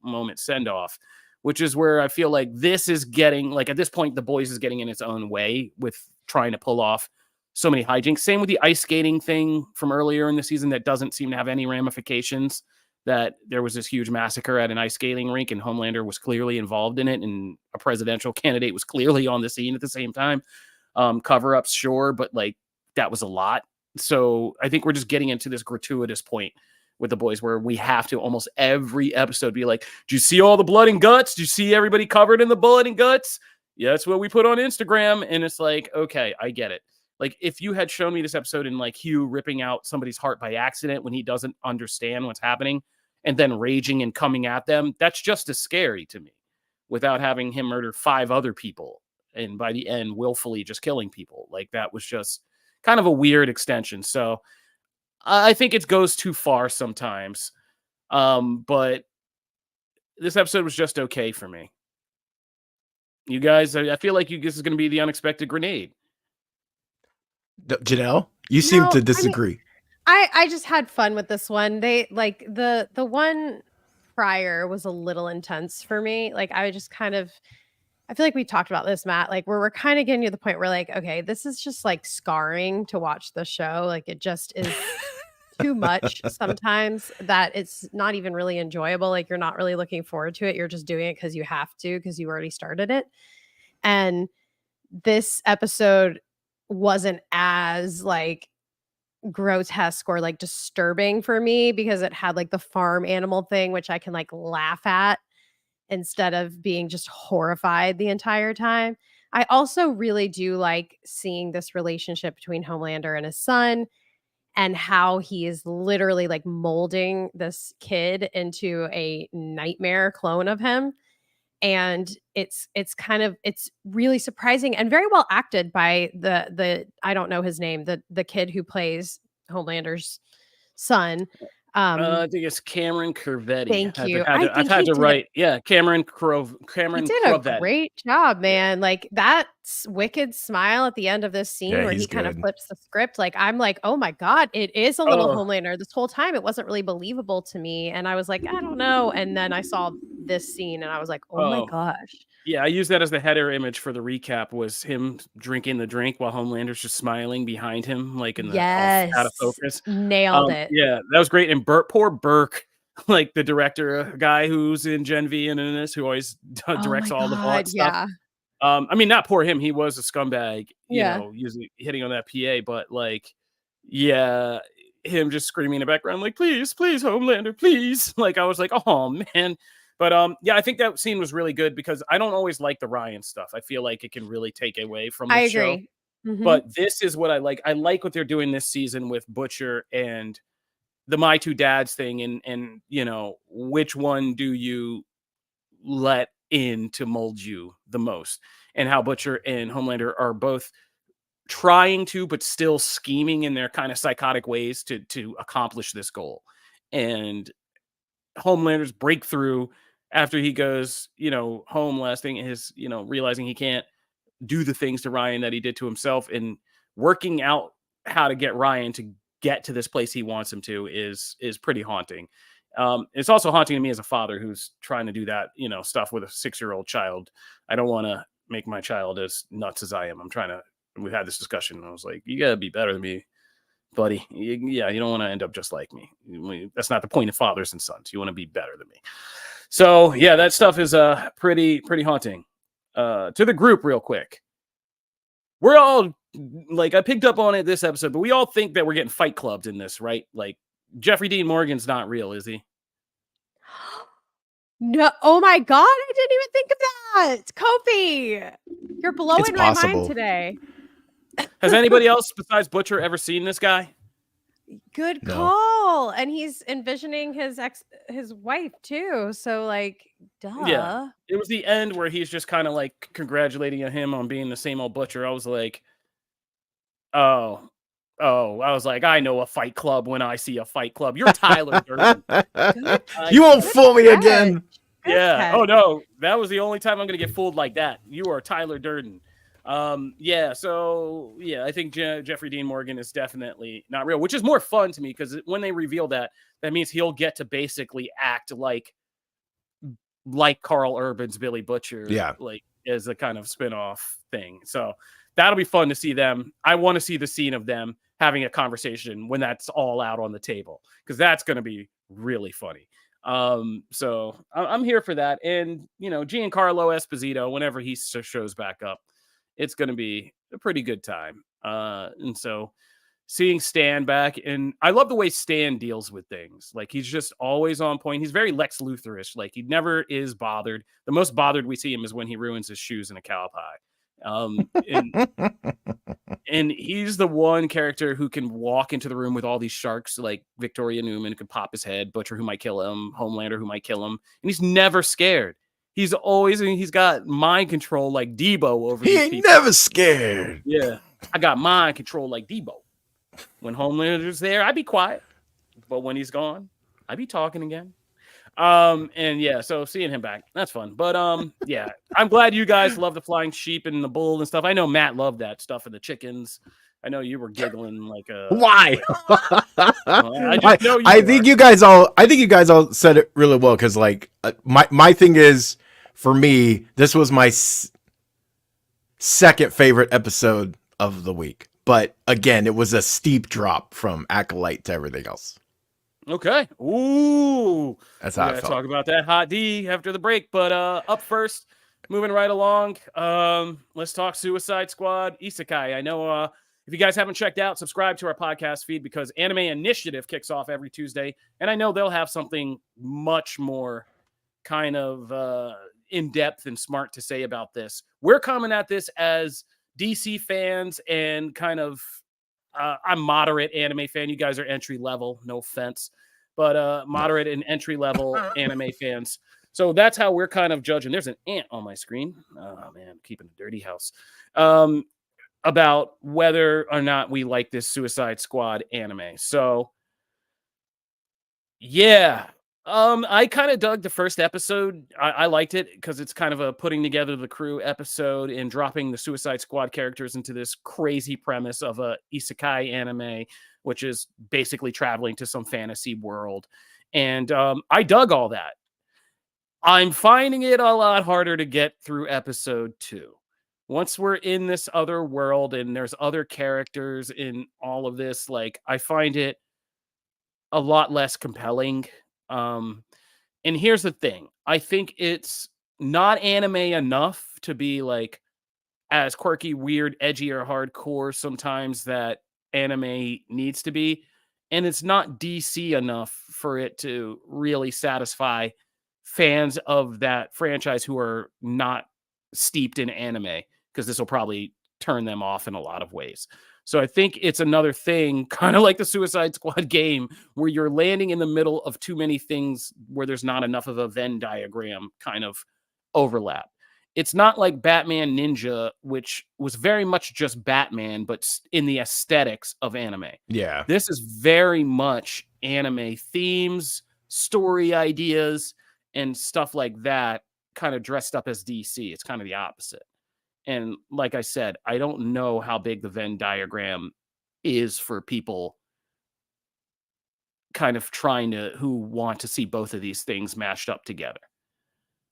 moment send off, which is where I feel like this is getting, like at this point, The Boys is getting in its own way with trying to pull off so many hijinks. Same with the ice skating thing from earlier in the season that doesn't seem to have any ramifications. That there was this huge massacre at an ice skating rink and Homelander was clearly involved in it, and a presidential candidate was clearly on the scene at the same time. Cover-ups, sure, but like that was a lot. So I think we're just getting into this gratuitous point with The Boys where we have to almost every episode be like, "Do you see all the blood and guts? Do you see everybody covered in the blood and guts? Yeah, that's what we put on Instagram." And it's like, okay, I get it. Like if you had shown me this episode in like Hugh ripping out somebody's heart by accident when he doesn't understand what's happening and then raging and coming at them, that's just as scary to me, without having him murder 5 other people and by the end willfully just killing people. Like that was just kind of a weird extension. So I think it goes too far sometimes. But this episode was just okay for me. You guys, I feel like this is going to be the unexpected grenade. Janelle, you seem to disagree. I just had fun with this one. They like the one prior was a little intense for me. Like I just kind of, I feel like we talked about this, Matt, like where we're kind of getting to the point where like, okay, this is just like scarring to watch the show. Like it just is too much sometimes that it's not even really enjoyable. Like you're not really looking forward to it. You're just doing it because you have to, because you already started it. And this episode wasn't as like grotesque or like disturbing for me because it had like the farm animal thing, which I can like laugh at instead of being just horrified the entire time. I also really do like seeing this relationship between Homelander and his son and how he is literally like molding this kid into a nightmare clone of him. And it's really surprising and very well acted by the I don't know his name, the kid who plays Homelander's son. I think it's Cameron Corvetti. Thank you. I I've think had he to did write. Yeah, Cameron he did a Corvetti. great job, Yeah. man. Like that wicked smile at the end of this scene Yeah, where he's he kind of good. flips the script. Like I'm like, oh my God, it is a little Oh, Homelander. This whole time it wasn't really believable to me. And I was like, I don't know. And then I saw this scene and I was like, oh my oh, gosh. yeah. I used that as the header image for the recap. Was him drinking the drink while Homelander's just smiling behind him, like in the off out of Yes. focus. Nailed it. Yeah, that was great. And poor Burke, like the director guy who's in Gen V and in this, who always Oh directs my all the bullet God. stuff. Yeah. I mean, not poor him. He was a scumbag, Yeah. using hitting on that PA, but like, yeah, him just screaming in the background, like, please, please, Homelander, please. Like, I was like, oh man. But yeah, I think that scene was really good because I don't always like the Ryan stuff. I feel like it can really take away from I the show. agree. Hmm. But this is what I like. I like what they're doing this season with Butcher and the My Two Dads thing, and which one do you let in to mold you the most, and how Butcher and Homelander are both trying to but still scheming in their kind of psychotic ways to accomplish this goal. And Homelander's breakthrough after he goes home last thing is realizing he can't do the things to Ryan that he did to himself, and working out how to get Ryan to get to this place he wants him to is pretty haunting. It's also haunting to me as a father who's trying to do that, stuff with a 6-year-old child. I don't want to make my child as nuts as I am. We've had this discussion. And I was like, you gotta be better than me, buddy. You don't want to end up just like me. That's not the point of fathers and sons. You want to be better than me. So yeah, that stuff is pretty haunting. To the group real quick. We're all like, I picked up on it this episode, but we all think that we're getting fight clubbed in this, right? Like Jeffrey Dean Morgan's not real, is he? No, oh my God, I didn't even think of that. Kofi, you're blowing my mind possible. today. Has anybody else besides Butcher ever seen this guy? Good No. call. And he's envisioning his wife too. So like, duh. Yeah. It was the end where he's just kind of like congratulating him on being the same old Butcher. I was like, oh, I was like, I know a fight club when I see a fight club. You're Tyler Durden. You won't fool me again. Good Yeah. catch. Oh no, that was the only time I'm gonna get fooled like that. You are Tyler Durden. Yeah. So yeah, I think Jeffrey Dean Morgan is definitely not real, which is more fun to me because when they reveal that means he'll get to basically act like Carl Urban's Billy Butcher. Yeah. Like as a kind of spin-off thing. So that'll be fun to see them. I want to see the scene of them having a conversation when that's all out on the table, because that's going to be really funny. So I'm here for that. And, Giancarlo Esposito, whenever he shows back up, it's going to be a pretty good time. And so seeing Stan back, and I love the way Stan deals with things. Like he's just always on point. He's very Lex Luthor-ish. Like he never is bothered. The most bothered we see him is when he ruins his shoes in a cow pie. And he's the one character who can walk into the room with all these sharks, like Victoria Newman, who could pop his head, Butcher, who might kill him, Homelander, who might kill him, and he's never scared. He's got mind control like Debo over He these ain't people. never scared. Yeah, I got mind control like Debo. When Homelander's there, I'd be quiet, but when he's gone, I'd be talking again. And yeah, so seeing him back, that's fun. But yeah, I'm glad you guys love the flying sheep and the bull and stuff. I know Matt loved that stuff and the chickens. I know you were giggling like a Why? I think you guys all said it really well, because like my thing is, for me, this was my second favorite episode of the week. But again, it was a steep drop from Acolyte to everything else. Okay. Ooh. That's how I felt. felt. Talk about that hot D after the break. But up first, moving right along, let's talk Suicide Squad Isekai. I know if you guys haven't checked out, subscribe to our podcast feed, because Anime Initiative kicks off every Tuesday. And I know they'll have something much more kind of in-depth and smart to say about this. We're coming at this as DC fans and kind of I'm moderate anime fan. You guys are entry level, no offense, but moderate and entry level anime fans. So that's how we're kind of judging. There's an ant on my screen. Oh man, keeping a dirty house. About whether or not we like this Suicide Squad anime. So Yeah. I kind of dug the first episode. I liked it because it's kind of a putting together the crew episode and dropping the Suicide Squad characters into this crazy premise of a isekai anime, which is basically traveling to some fantasy world. And I dug all that. I'm finding it a lot harder to get through episode 2. Once we're in this other world and there's other characters in all of this, like I find it a lot less compelling. Um, and here's the thing. I think it's not anime enough to be like as quirky, weird, edgy, or hardcore sometimes that anime needs to be. And it's not DC enough for it to really satisfy fans of that franchise who are not steeped in anime, because this will probably turn them off in a lot of ways. So I think it's another thing, kind of like the Suicide Squad game, where you're landing in the middle of too many things where there's not enough of a Venn diagram kind of overlap. It's not like Batman Ninja, which was very much just Batman, but in the aesthetics of anime. Yeah. This is very much anime themes, story ideas, and stuff like that, kind of dressed up as DC. It's kind of the opposite. And like I said, I don't know how big the Venn diagram is for people kind of who want to see both of these things mashed up together.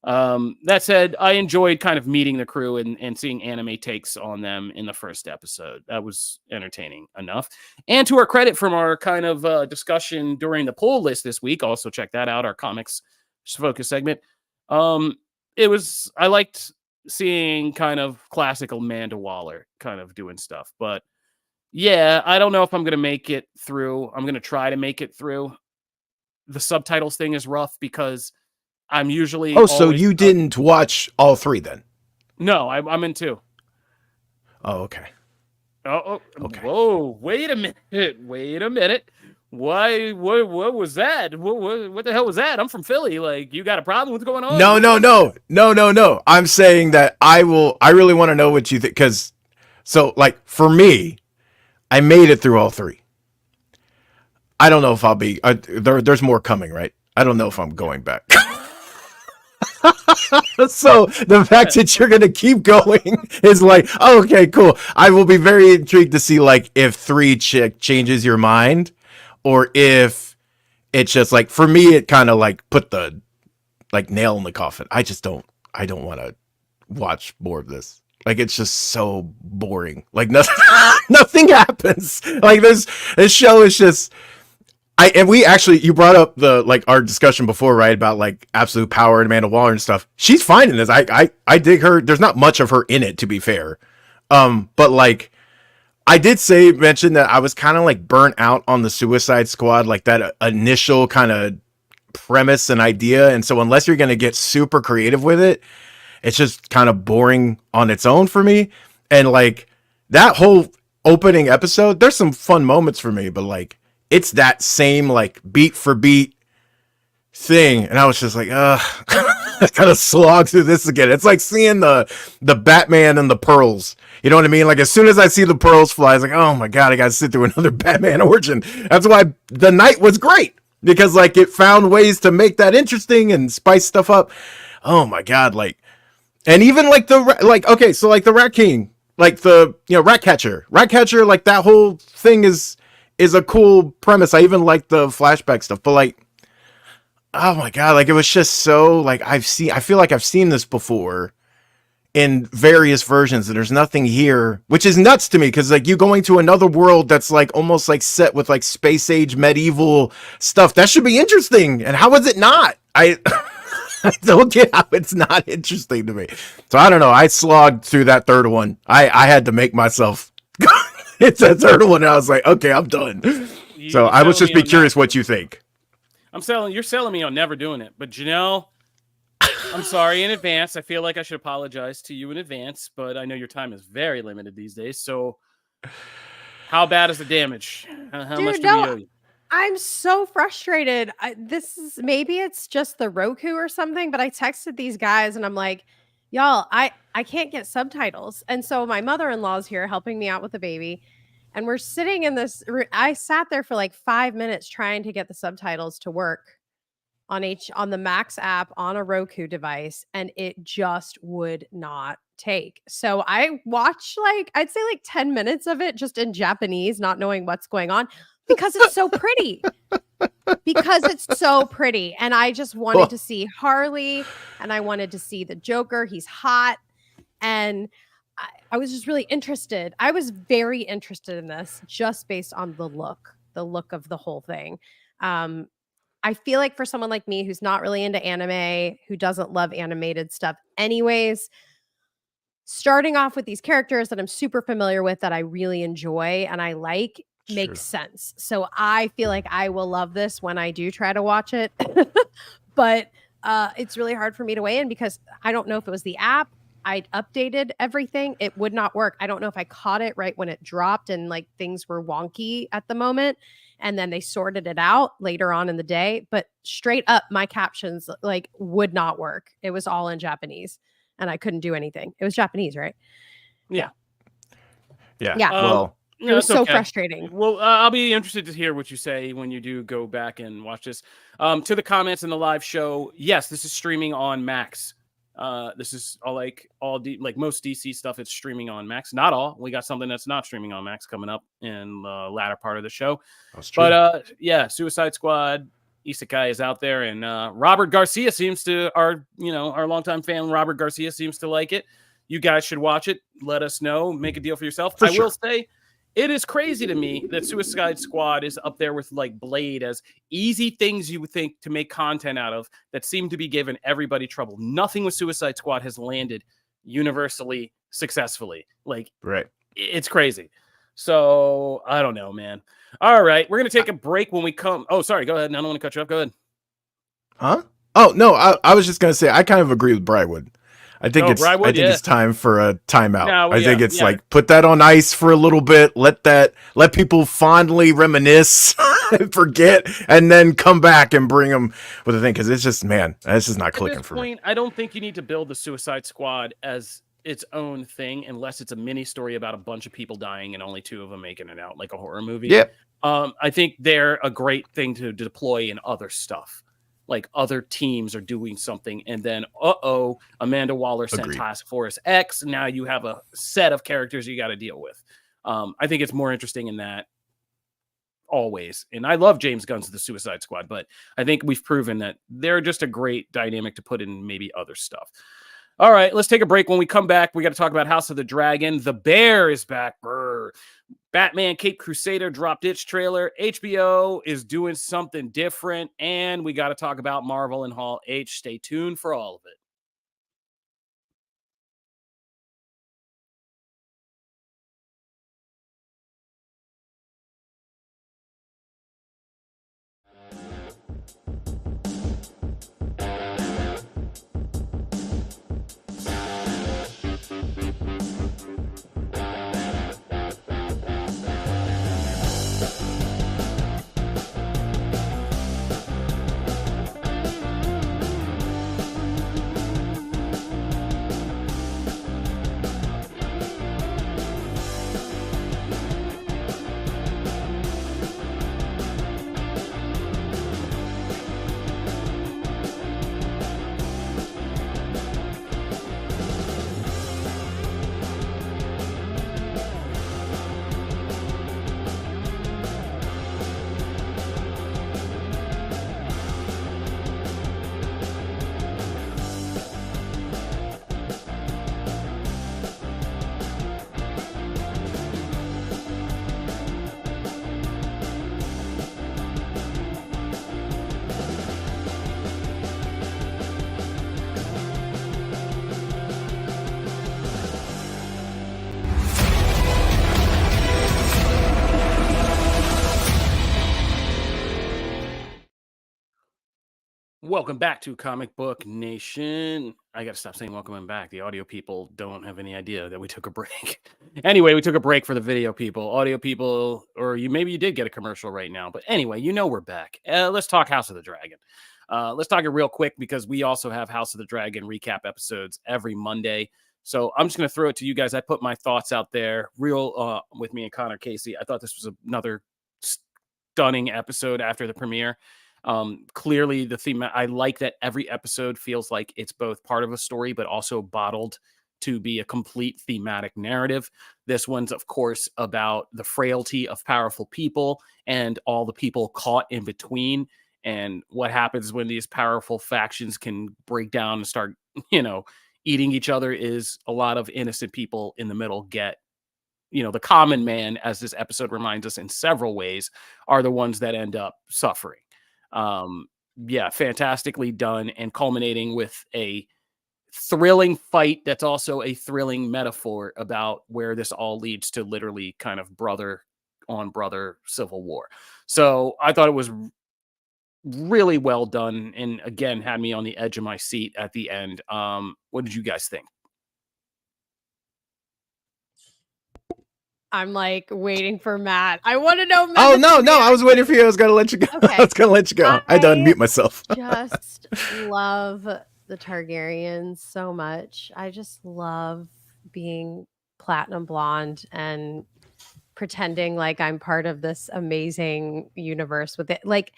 That said, I enjoyed kind of meeting the crew and seeing anime takes on them in the first episode. That was entertaining enough. And to our credit from our kind of discussion during the poll list this week, also check that out, our comics focus segment. I liked seeing kind of classical Amanda Waller kind of doing stuff. But yeah, I don't know if I'm going to make it through. I'm going to try to make it through. The subtitles thing is rough because I'm usually... Oh, so you didn't watch all 3 then? No, I'm in 2. Oh, okay. Oh, okay. Whoa, wait a minute. Why, what was that? What the hell was that? I'm from Philly. Like, you got a problem? What's going on? No. I'm saying that I really want to know what you think. Because, so, like, for me, I made it through all 3. I don't know if I'll be... there's more coming, right? I don't know if I'm going back. So the fact that you're gonna keep going is like, oh, okay, cool. I will be very intrigued to see like if 3 changes your mind, or if it's just like, for me, it kind of like put the like nail in the coffin. I don't want to watch more of this. Like, it's just so boring. Like nothing happens. Like this show is just. You brought up the like our discussion before, right, about like Absolute Power and Amanda Waller and stuff. She's fine in this. I dig her. There's not much of her in it, to be fair. But like I did mention that I was kind of like burnt out on the Suicide Squad, like that initial kind of premise and idea. And so unless you're gonna get super creative with it, it's just kind of boring on its own for me. And like that whole opening episode, there's some fun moments for me, but like it's that same like beat for beat thing, and I was just like, I gotta slog through this again. It's like seeing the Batman and the pearls. You know what I mean? Like as soon as I see the pearls fly, it's like, oh my god, I gotta sit through another Batman origin. That's why the night was great, because like it found ways to make that interesting and spice stuff up. Oh my god, like, and even like okay, so like the Rat King, like the Ratcatcher, like that whole thing is a cool premise. I even like the flashback stuff, but like, oh my god, like it was just so like I feel like I've seen this before in various versions, and there's nothing here, which is nuts to me, because like you going to another world that's like almost like set with like space age medieval stuff, that should be interesting, and how is it not? I don't get how it's not interesting to me. So I don't know, I slogged through that third one. I had to make myself it's a third one, and I was like, okay, I'm done. So I would just be curious what you think. You're selling me on never doing it. But Janelle, I'm sorry in advance. I feel like I should apologize to you in advance, but I know your time is very limited these days. So how bad is the damage? How much do we owe you? I'm so frustrated. Maybe it's just the Roku or something, but I texted these guys and I'm like, y'all, I can't get subtitles. And so my mother-in-law's here helping me out with the baby. And we're sitting in this. I sat there for like 5 minutes trying to get the subtitles to work on the Max app on a Roku device, and it just would not take. So I watched I'd say 10 minutes of it just in Japanese, not knowing what's going on because it's so pretty. Because it's so pretty. And I just wanted to see Harley, and I wanted to see the Joker. He's hot. And I was just really interested. I was very interested in this just based on the look of the whole thing. I feel like for someone like me who's not really into anime, who doesn't love animated stuff anyways, starting off with these characters that I'm super familiar with, that I really enjoy and I like, makes sense. So I feel like I will love this when I do try to watch it. But it's really hard for me to weigh in because I don't know if it was the app. I'd updated everything. It would not work. I don't know if I caught it right when it dropped and things were wonky at the moment. And then they sorted it out later on in the day. But straight up, my captions would not work. It was all in Japanese and I couldn't do anything. It was Japanese, right? Yeah. Well, it was so frustrating. Well, I'll be interested to hear what you say when you do go back and watch this. To the comments in the live show, yes, this is streaming on Max. This is most DC stuff. It's streaming on Max. Not all. We got something that's not streaming on Max coming up in the latter part of the show. That's true. But Suicide Squad Isekai is out there, and Robert Garcia our longtime fan Robert Garcia seems to like it. You guys should watch it. Let us know. Make a deal for yourself. I will say, it is crazy to me that Suicide Squad is up there with Blade as easy things you would think to make content out of that seem to be giving everybody trouble. Nothing with Suicide Squad has landed universally successfully. Right. It's crazy. So I don't know, man. All right. We're going to take a break when we come. Oh, sorry. Go ahead. I don't want to cut you off. Go ahead. Huh? Oh, no. I was just going to say, I kind of agree with Brywood. I think it's time for a timeout. I think it's put that on ice for a little bit. Let people fondly reminisce and forget, and then come back and bring them with the thing. Because it's just, man, this is not clicking for me. I don't think you need to build the Suicide Squad as its own thing unless it's a mini story about a bunch of people dying and only 2 of them making it out, like a horror movie. Yeah. I think they're a great thing to deploy in other stuff. Other teams are doing something, and then Amanda Waller sent Task Force X. Now you have a set of characters you got to deal with. I think it's more interesting in that always. And I love James Gunn's The Suicide Squad, but I think we've proven that they're just a great dynamic to put in maybe other stuff. All right, let's take a break. When we come back, we got to talk about House of the Dragon. The Bear is back. Brr. Batman Cape Crusader dropped its trailer. HBO is doing something different. And we got to talk about Marvel and Hall H. Stay tuned for all of it. Welcome back to Comic Book Nation. I got to stop saying welcome back. The audio people don't have any idea that we took a break. Anyway, we took a break for the video people. Audio people, or maybe you did get a commercial right now. But anyway, we're back. Let's talk House of the Dragon. Let's talk it real quick because we also have House of the Dragon recap episodes every Monday. So I'm just going to throw it to you guys. I put my thoughts out there real with me and Connor Casey. I thought this was another stunning episode after the premiere. Clearly the theme, I like that every episode feels like it's both part of a story, but also bottled to be a complete thematic narrative. This one's, of course, about the frailty of powerful people and all the people caught in between, and what happens when these powerful factions can break down and start, eating each other. Is a lot of innocent people in the middle get, the common man, as this episode reminds us in several ways, are the ones that end up suffering. Yeah, fantastically done, and culminating with a thrilling fight that's also a thrilling metaphor about where this all leads to, literally kind of brother on brother civil war. So I thought it was really well done, and again had me on the edge of my seat at the end. What did you guys think? I'm like waiting for Matt. I want to know Matt. Oh no, I was waiting for you. I was gonna let you go. Okay. I was gonna let you go. I had to unmute myself. Just love the Targaryens so much. I just love being platinum blonde and pretending like I'm part of this amazing universe with it. Like,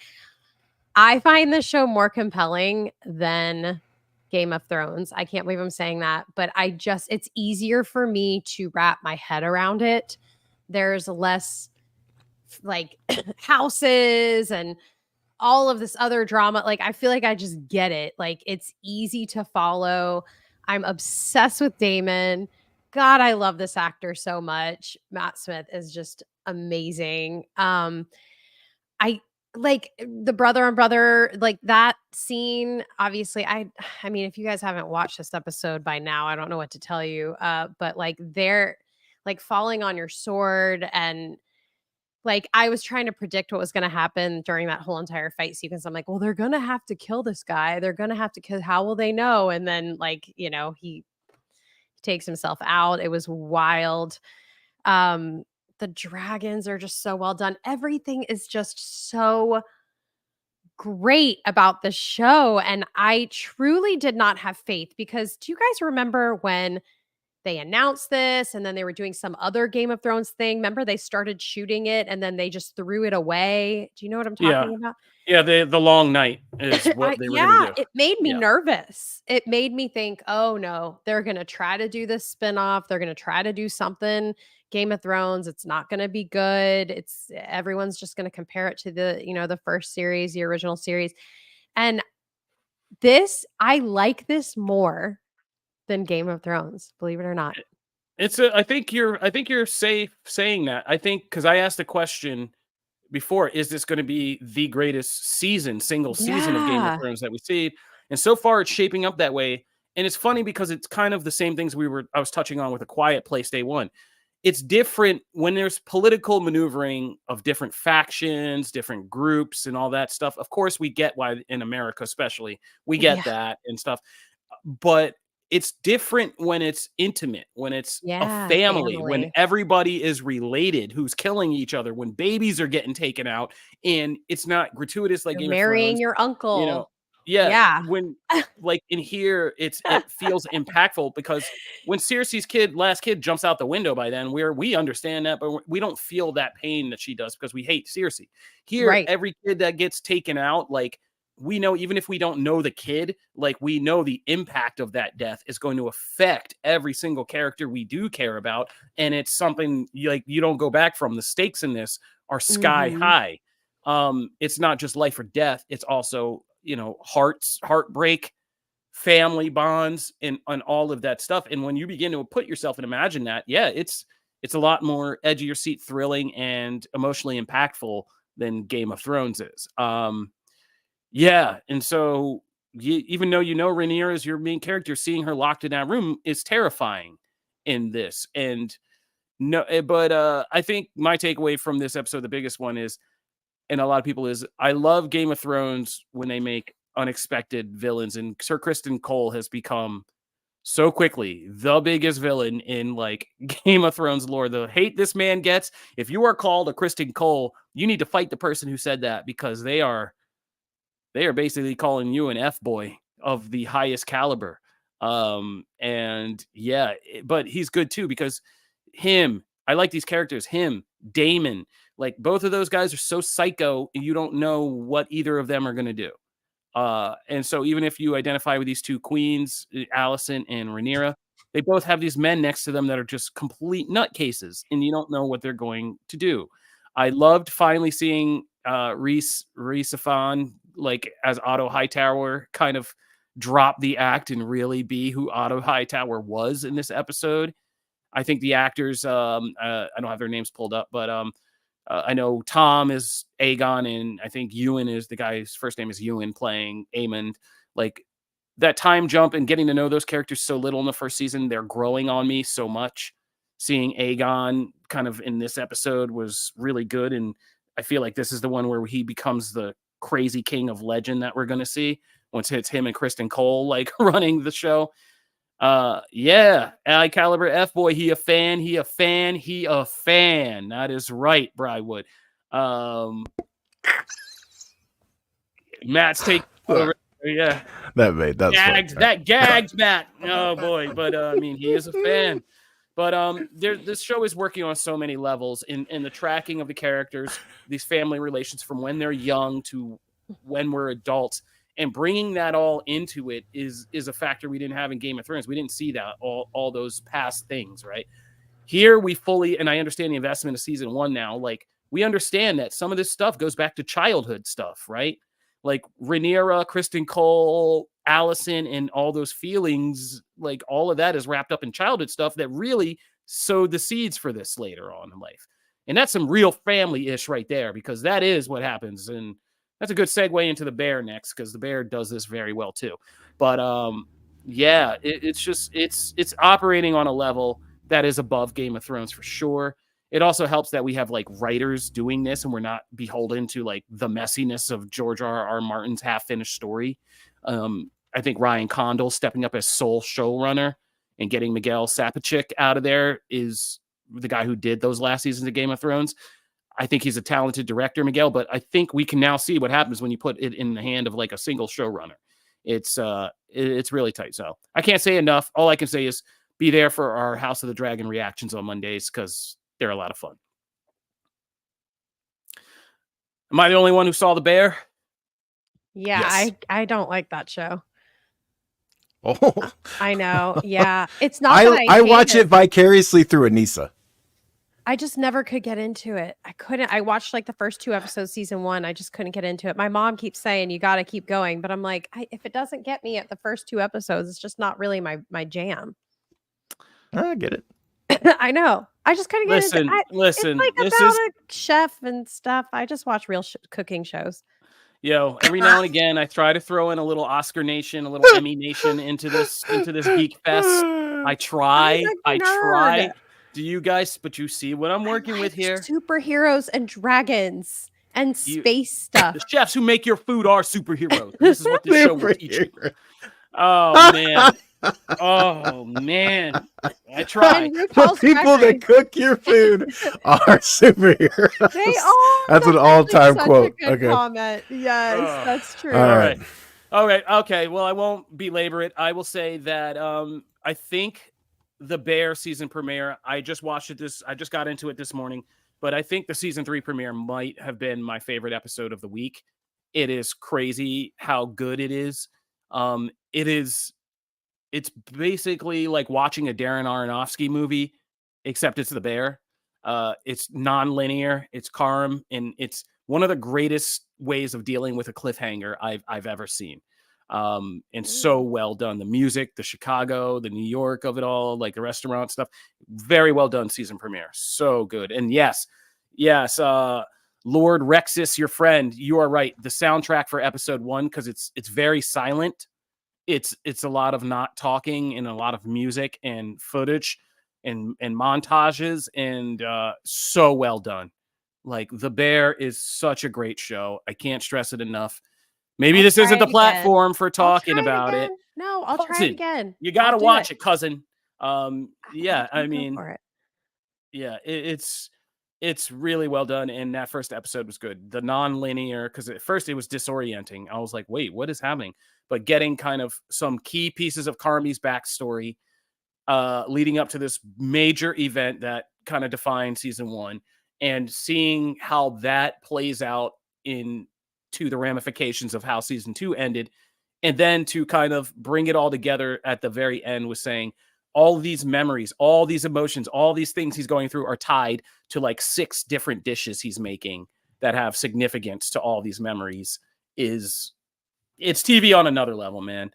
I find this show more compelling than Game of Thrones. I can't believe I'm saying that, but it's easier for me to wrap my head around it. There's less like houses and all of this other drama. Like, I feel like I just get it. Like, it's easy to follow. I'm obsessed with Damon. God, I love this actor so much. Matt Smith is just amazing. I like the brother on brother, like that scene. Obviously, I mean, if you guys haven't watched this episode by now, I don't know what to tell you. But like they're like falling on your sword, and like I was trying to predict what was going to happen during that whole entire fight sequence. I'm like, well, they're going to have to kill this guy. They're going to have to kill. How will they know? And then, like, he takes himself out. It was wild. The dragons are just so well done. Everything is just so great about the show. And I truly did not have faith, because do you guys remember when they announced this and then they were doing some other Game of Thrones thing? Remember, they started shooting it and then they just threw it away. Do you know what I'm talking about? Yeah, the long night is what they were going to do. It made me Yeah. nervous. It made me think, oh no, they're going to try to do this spinoff. They're going to try to do something Game of Thrones. It's not going to be good. Everyone's just going to compare it to the first series, the original series. And I like this more than Game of Thrones, believe it or not. I think you're safe saying that. I think, because I asked the question before, is this going to be the greatest single season of Game of Thrones that we see? And so far it's shaping up that way. And it's funny because it's kind of the same things I was touching on with A Quiet Place Day One. It's different when there's political maneuvering of different factions, different groups, and all that stuff. Of course, we get why in America, especially, we get that and stuff. But it's different when it's intimate, when it's a family, when everybody is related, who's killing each other, when babies are getting taken out, and it's not gratuitous like You're marrying your uncle. When like in here, it feels impactful, because when Cersei's last kid jumps out the window, by then we understand that, but we don't feel that pain that she does because we hate Cersei. Here, every kid that gets taken out, like, we know, even if we don't know the kid, like, we know the impact of that death is going to affect every single character we do care about. And it's something you don't go back from. The stakes in this are sky high. It's not just life or death. It's also, heartbreak, family bonds, and all of that stuff. And when you begin to put yourself and imagine that, it's a lot more edge of your seat, thrilling, and emotionally impactful than Game of Thrones is. And so even though Rhaenyra is your main character, seeing her locked in that room is terrifying in this. And I think my takeaway from this episode, the biggest one is, and a lot of people, is I love Game of Thrones when they make unexpected villains, and Sir Criston Cole has become so quickly the biggest villain in like Game of Thrones lore. The hate this man gets, if you are called a Criston Cole, you need to fight the person who said that, because they are basically calling you an F-boy of the highest caliber. And yeah, but he's good too because I like these characters. Damon, like both of those guys are so psycho, and you don't know what either of them are going to do. And so even if you identify with these two queens, Allison and Rhaenyra, they both have these men next to them that are just complete nutcases, and you don't know what they're going to do. I loved finally seeing Rhys Ifan, like as Otto Hightower, kind of drop the act and really be who Otto Hightower was in this episode. I think the actors, I don't have their names pulled up, but I know Tom is Aegon, and I think Ewan is the guy's first name is Ewan playing Aemond. Like that time jump and getting to know those characters so little in the first season, they're growing on me so much. Seeing Aegon kind of in this episode was really good, and I feel like this is the one where he becomes the crazy king of legend that we're going to see once it's him and Kristen Cole like running the show. Yeah, Ally Caliber F boy, he a fan. That is right, Brywood. Matt's taking over. Yeah, that gagged Matt. Oh boy, but I mean, he is a fan. But this show is working on so many levels in the tracking of the characters, these family relations from when they're young to when we're adults. And bringing that all into it is a factor we didn't have in Game of Thrones. We didn't see that all those past things, right? Here we fully, and I understand the investment of season 1 now. Like we understand that some of this stuff goes back to childhood stuff, right? Like Rhaenyra, Kristen Cole, Allison, and all those feelings. Like all of that is wrapped up in childhood stuff that really sowed the seeds for this later on in life. And that's some real family-ish right there, because that is what happens. And that's a good segue into the bear next, because the bear does this very well too. But yeah, it's operating on a level that is above Game of Thrones for sure. It also helps that we have like writers doing this, and we're not beholden to like the messiness of George R.R. Martin's half-finished story. I think Ryan Condal stepping up as sole showrunner and getting Miguel Sapochnik out of there is the guy who did those last seasons of Game of Thrones. I think he's a talented director, Miguel, but I think we can now see what happens when you put it in the hand of like a single showrunner. It's really tight. So I can't say enough. All I can say is be there for our House of the Dragon reactions on Mondays, because they're a lot of fun. Am I the only one who saw The Bear? Yeah, Yes. I don't like that show. Oh, I know. Yeah, it's not. I watch it vicariously through Anissa. I just never could get into it. I couldn't. I watched like the first 2 episodes, season 1. I just couldn't get into it. My mom keeps saying you got to keep going, but I'm like, if it doesn't get me at the first 2 episodes, it's just not really my jam. I get it. I know. I just kind of get into it. Listen. It's like about a chef and stuff. I just watch real cooking shows. Yo, every now and again, I try to throw in a little Oscar Nation, a little Emmy Nation into this Geek Fest. I try. Do you guys? But you see what I'm working with here? Superheroes and dragons and space stuff. The chefs who make your food are superheroes. This is what this show will teach you. Oh man. Oh man, I try. The people that cook your food are superheroes. They are. That's an all-time quote. Okay. Comment. Yes, that's true. All right. Okay. Well, I won't belabor it. I will say that I think the Bear season premiere. I just watched it. I just got into it this morning, but I think the season 3 premiere might have been my favorite episode of the week. It is crazy how good it is. It's basically like watching a Darren Aronofsky movie, except it's the Bear. It's non-linear, it's calm, and it's one of the greatest ways of dealing with a cliffhanger I've ever seen. And so well done. The music, the Chicago, the New York of it all, like the restaurant stuff, very well done season premiere. So good. And yes, Lord Rexus, your friend, you are right. The soundtrack for episode 1, because it's very silent. It's a lot of not talking and a lot of music and footage and montages, and so well done. Like The Bear is such a great show. I can't stress it enough. Maybe this isn't the platform for talking about it. No, I'll try it again. You got to watch it, cousin. Yeah, I mean, for it. Yeah, it's It's really well done, and that first episode was good. The non-linear, because at first it was disorienting. I was like, wait, what is happening? But getting kind of some key pieces of Carmi's backstory leading up to this major event that kind of defined season 1, and seeing how that plays out into the ramifications of how season 2 ended, and then to kind of bring it all together at the very end with saying all these memories, all these emotions, all these things he's going through are tied to like 6 different dishes he's making that have significance to all these memories. It's TV on another level, man.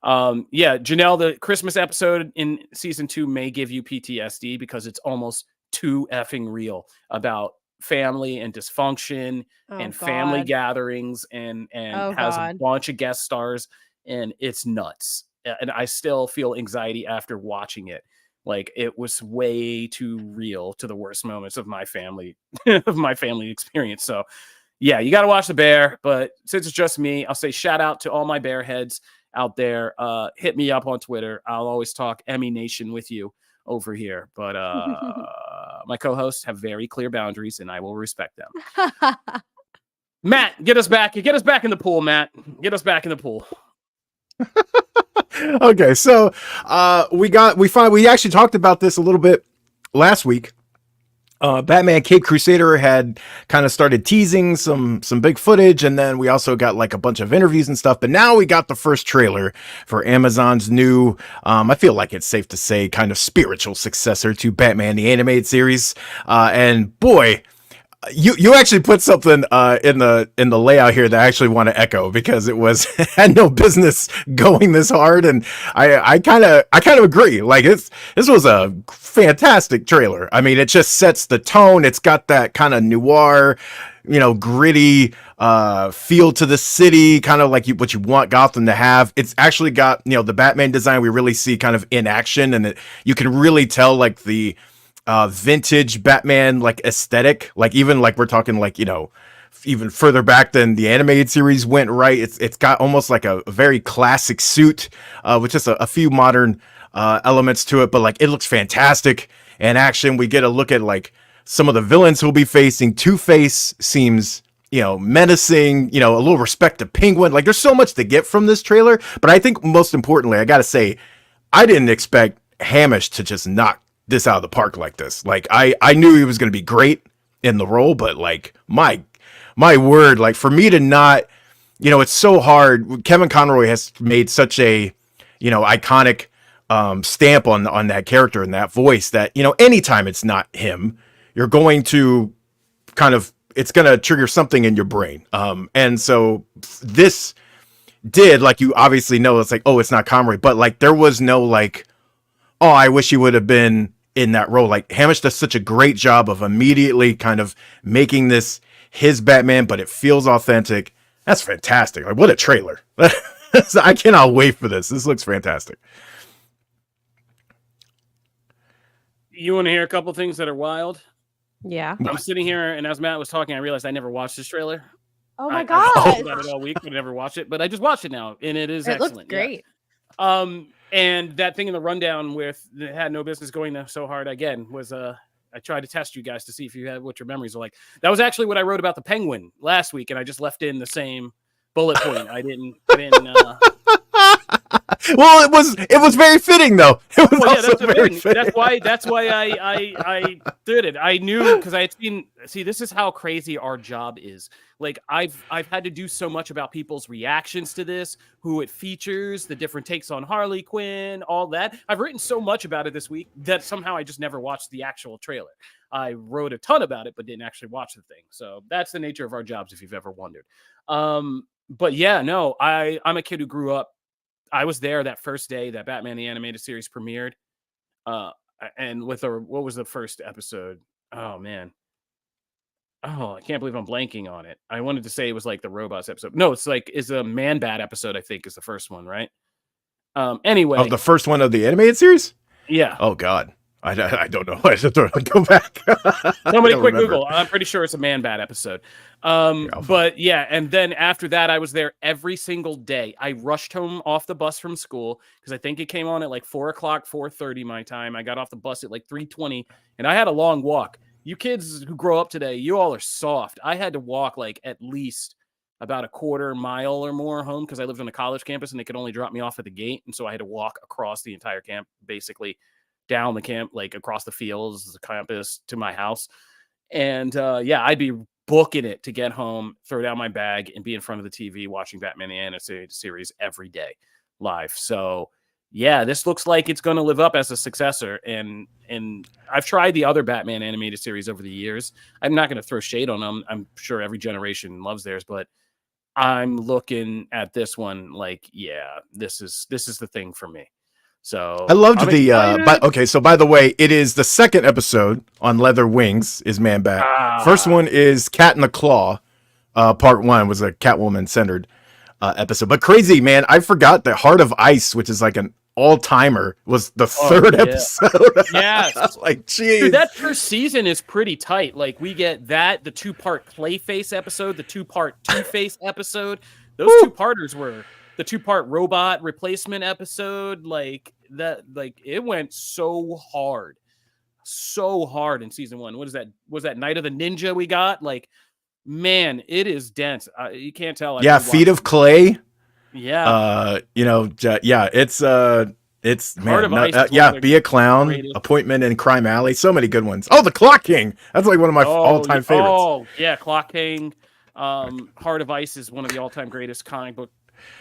Yeah, Janelle, the Christmas episode in season 2 may give you PTSD because it's almost too effing real about family and dysfunction and family gatherings, and has a bunch of guest stars, and it's nuts. And I still feel anxiety after watching it. Like, it was way too real to the worst moments of my family experience. So yeah, you got to watch The Bear. But since it's just me, I'll say shout out to all my bear heads out there. Hit me up on Twitter. I'll always talk Emmy Nation with you over here. But my co-hosts have very clear boundaries, and I will respect them. Matt, get us back in the pool, Matt. Get us back in the pool. Okay, so we actually talked about this a little bit last week. Batman Cape Crusader had kind of started teasing some big footage, and then we also got like a bunch of interviews and stuff. But now we got the first trailer for Amazon's new, I feel like it's safe to say, kind of spiritual successor to Batman the Animated Series. And boy, you actually put something in the layout here that I actually want to echo, because it had no business going this hard, and I kind of agree. Like, this was a fantastic trailer. I mean, it just sets the tone. It's got that kind of noir, gritty feel to the city, kind of like what you want Gotham to have. It's actually got the Batman design we really see kind of in action, and you can really tell like the vintage Batman like aesthetic, like even like we're talking like even further back than the animated series went, right? It's got almost like a very classic suit with just a few modern elements to it, but like it looks fantastic in action. We get a look at like some of the villains who'll be facing. Two-Face seems menacing, a little respect to Penguin. Like, there's so much to get from this trailer, but I think most importantly, I gotta say, I didn't expect Hamish to just knock this out of the park like this. Like, I knew he was going to be great in the role, but like my word, like for me to not, it's so hard. Kevin Conroy has made such a, iconic stamp on that character and that voice that, anytime it's not him, you're going to it's going to trigger something in your brain. And so this did, like, you obviously know, it's like, oh, it's not Conroy, but like there was no like, oh, I wish he would have been in that role. Like, Hamish does such a great job of immediately kind of making this his Batman, but it feels authentic. That's fantastic. Like, what a trailer. I cannot wait for this. This looks fantastic. You want to hear a couple things that are wild? Yeah. I'm sitting here, and as Matt was talking, I realized I never watched this trailer. Oh my God. I thought about it all week, but I never watched it. But I just watched it now, and it is excellent. Looks great. Yeah. And that thing in the rundown with it had no business going so hard again was I tried to test you guys to see if you had what your memories are like. That was actually what I wrote about the Penguin last week, and I just left in the same bullet point. I didn't Well, it was very fitting though. It was that's very fitting. That's why I did it. I knew, because I had seen. See, this is how crazy our job is. Like, I've had to do so much about people's reactions to this, who it features, the different takes on Harley Quinn, all that. I've written so much about it this week that somehow I just never watched the actual trailer. I wrote a ton about it, but didn't actually watch the thing. So that's the nature of our jobs, if you've ever wondered. But yeah, no, I'm a kid who grew up. I was there that first day that Batman the Animated Series premiered. And with what was the first episode? Oh man. Oh, I can't believe I'm blanking on it. I wanted to say it was like the Robots episode. No, it's a Man-Bat episode, I think, is the first one, right? Anyway. Of the first one of the animated series? Yeah. Oh God. I don't know. I have to go back. Somebody quick Google. I'm pretty sure it's a Man-Bat episode. But yeah, and then after that, I was there every single day. I rushed home off the bus from school because I think it came on at like 4:00, 4:30 my time. I got off the bus at like 3:20, and I had a long walk. you kids who grow up today, you all are soft. I had to walk like at least about a quarter mile or more home because I lived on a college campus and they could only drop me off at the gate. And so I had to walk across the entire camp, basically down the camp, like across the fields, the campus to my house. And yeah, I'd be booking it to get home, throw down my bag, and be in front of the TV watching Batman the Animated Series every day live. So yeah, this looks like it's going to live up as a successor. And I've tried the other Batman animated series over the years. I'm not going to throw shade on them. I'm sure every generation loves theirs, but I'm looking at this one like, yeah, this is the thing for me. So I loved I'm the excited. okay, so by the way, it is the second episode on Leather Wings is Man Bat. First one is Cat in the Claw. Part 1 was a Catwoman centered episode. But crazy, man, I forgot that Heart of Ice, which is like an all-timer, was the third episode. Yes. Like, geez. Dude, that first season is pretty tight. Like, we get that, the 2-part Clayface episode, the 2-part Two-Face episode. Those two-parters were the 2-part robot replacement episode. Like, that, like, it went so hard in season 1. What is that? Was that Night of the Ninja we got? Like, man, it is dense. You can't tell. Yeah, Feet of Clay. Yeah. Yeah, it's Heart of Ice yeah, Be a Clown, greatest. Appointment in Crime Alley, so many good ones. Oh, The Clock King. That's like one of my all-time favorites. Oh, yeah, Clock King. Heart of Ice is one of the all-time greatest comic book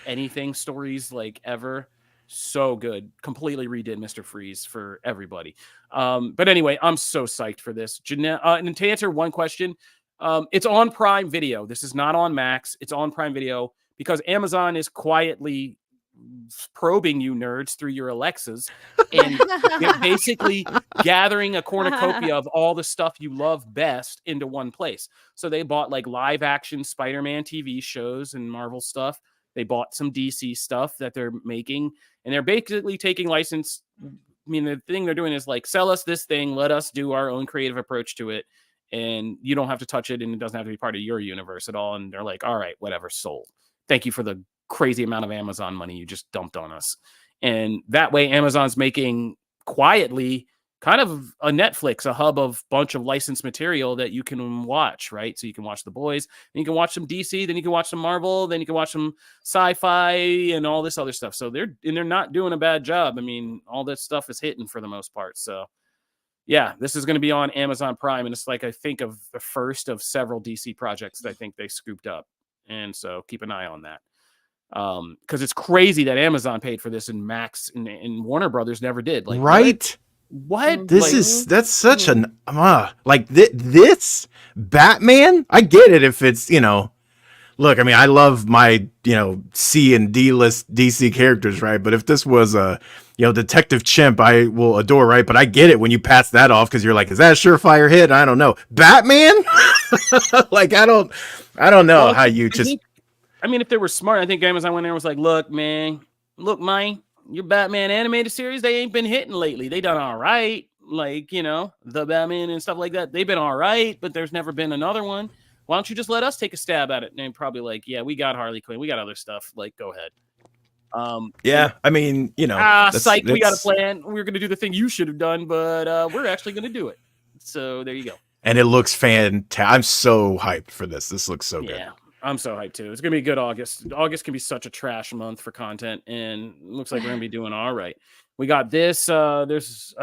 anything stories like ever. So good. Completely redid Mr. Freeze for everybody. But anyway, I'm so psyched for this. And to answer one question, it's on Prime Video. This is not on Max. It's on Prime Video because Amazon is quietly probing you nerds through your Alexas and they're basically gathering a cornucopia of all the stuff you love best into one place. So they bought like live action Spider-Man TV shows and Marvel stuff. They bought some DC stuff that they're making, and they're basically taking license. I mean, the thing they're doing is like, sell us this thing, let us do our own creative approach to it, and you don't have to touch it, and it doesn't have to be part of your universe at all. And they're like, all right, whatever, sold. Thank you for the crazy amount of Amazon money you just dumped on us. And that way Amazon's making quietly kind of a Netflix, a hub of bunch of licensed material that you can watch, right? So you can watch The Boys, then you can watch some DC, then you can watch some Marvel, then you can watch some sci-fi and all this other stuff. So they're not doing a bad job. I mean, all this stuff is hitting for the most part. So yeah, this is going to be on Amazon Prime. And it's like, I think of the first of several DC projects that I think they scooped up. And so keep an eye on that. Because it's crazy that Amazon paid for this and Max and Warner Brothers never did. Like, right? What? That's such an like this Batman. I get it if it's, look, I mean, I love my, C and D list DC characters, right? But if this was a, Detective Chimp, I will adore, right? But I get it when you pass that off because you're like, is that a surefire hit? I don't know. Batman? Like, I don't know how you just. I mean, if they were smart, I think Amazon went there and was like, look, man, your Batman animated series, they ain't been hitting lately. They done all right. Like, the Batman and stuff like that. They've been all right, but there's never been another one. Why don't you just let us take a stab at it? And probably like, yeah, we got Harley Quinn. We got other stuff. Like, go ahead. Yeah, I mean, psych, we got a plan. We're going to do the thing you should have done, but we're actually going to do it. So there you go. And it looks fantastic. I'm so hyped for this. This looks so good. Yeah. I'm so hyped too. It's gonna be a good August. August can be such a trash month for content, and it looks like we're gonna be doing all right. We got this. There's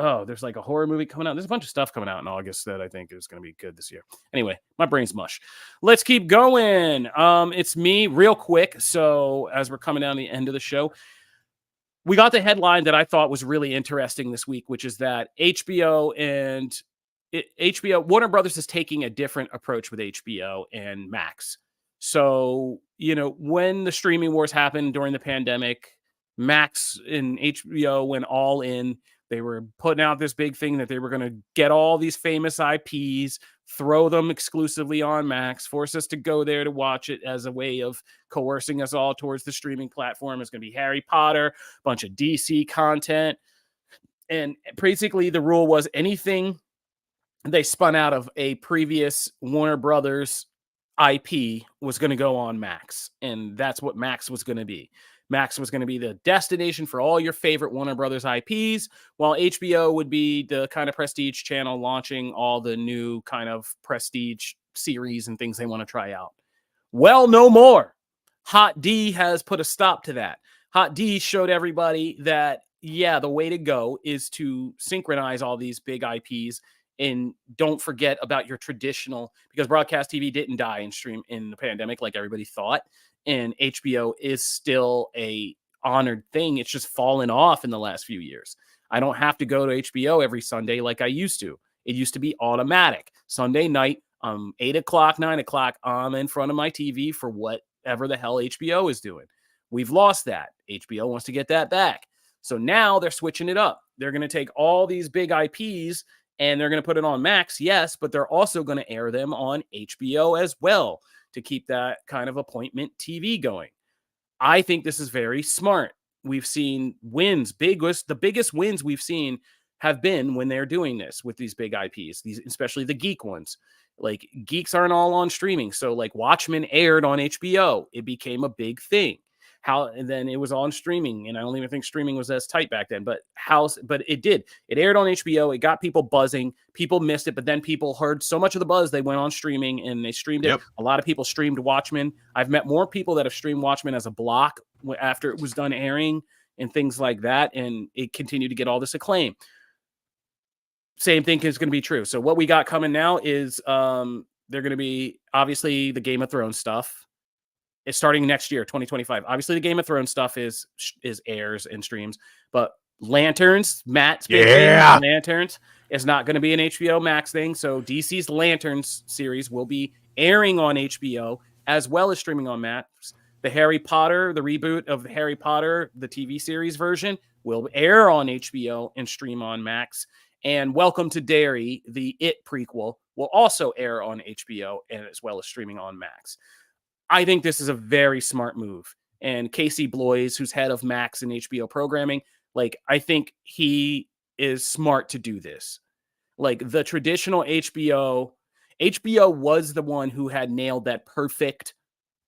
like a horror movie coming out. There's a bunch of stuff coming out in August that I think is gonna be good this year. Anyway, my brain's mush. Let's keep going. It's me real quick. So as we're coming down the end of the show, we got the headline that I thought was really interesting this week, which is that Warner Brothers is taking a different approach with HBO and Max. So, when the streaming wars happened during the pandemic, Max and HBO went all in. They were putting out this big thing that they were going to get all these famous IPs, throw them exclusively on Max, force us to go there to watch it as a way of coercing us all towards the streaming platform. It's going to be Harry Potter, a bunch of DC content. And basically the rule was anything they spun out of a previous Warner Brothers IP was going to go on Max, and that's what Max was going to be. Max was going to be the destination for all your favorite Warner Brothers IPs, while HBO would be the kind of prestige channel launching all the new kind of prestige series and things they want to try out. Well, no more. Hot D has put a stop to that. Hot D showed everybody that, yeah, the way to go is to synchronize all these big IPs and don't forget about your traditional, because broadcast TV didn't die in the pandemic like everybody thought. And HBO is still a honored thing. It's just fallen off in the last few years. I don't have to go to HBO every Sunday like I used to. It used to be automatic. Sunday night, 8 o'clock, 9 o'clock, I'm in front of my TV for whatever the hell HBO is doing. We've lost that. HBO wants to get that back. So now they're switching it up. They're going to take all these big IPs and they're going to put it on Max, yes, but they're also going to air them on HBO as well to keep that kind of appointment TV going. I think this is very smart. We've seen wins, the biggest wins we've seen have been when they're doing this with these big IPs, especially the Geek ones. Like, Geeks aren't all on streaming. So like Watchmen aired on HBO. It became a big thing. And then it was on streaming, and I don't even think streaming was as tight back then, but it aired on HBO. It got people buzzing. People missed it, but then people heard so much of the buzz, they went on streaming and they streamed it. A lot of people streamed Watchmen. I've met more people that have streamed Watchmen as a block after it was done airing and things like that, and it continued to get all this acclaim. Same thing is going to be true. So what we got coming now is they're going to be obviously the Game of Thrones stuff. It's starting next year, 2025. Obviously, the Game of Thrones stuff is airs and streams, but Lanterns, Matt's big thing, Lanterns is not going to be an HBO Max thing. So DC's Lanterns series will be airing on HBO as well as streaming on Max. The Harry Potter, the reboot of Harry Potter, the TV series version, will air on HBO and stream on Max. And Welcome to Derry, the It prequel, will also air on HBO and as well as streaming on Max. I think this is a very smart move. And Casey Bloys, who's head of Max and HBO programming, like, I think he is smart to do this. Like, the traditional HBO was the one who had nailed that perfect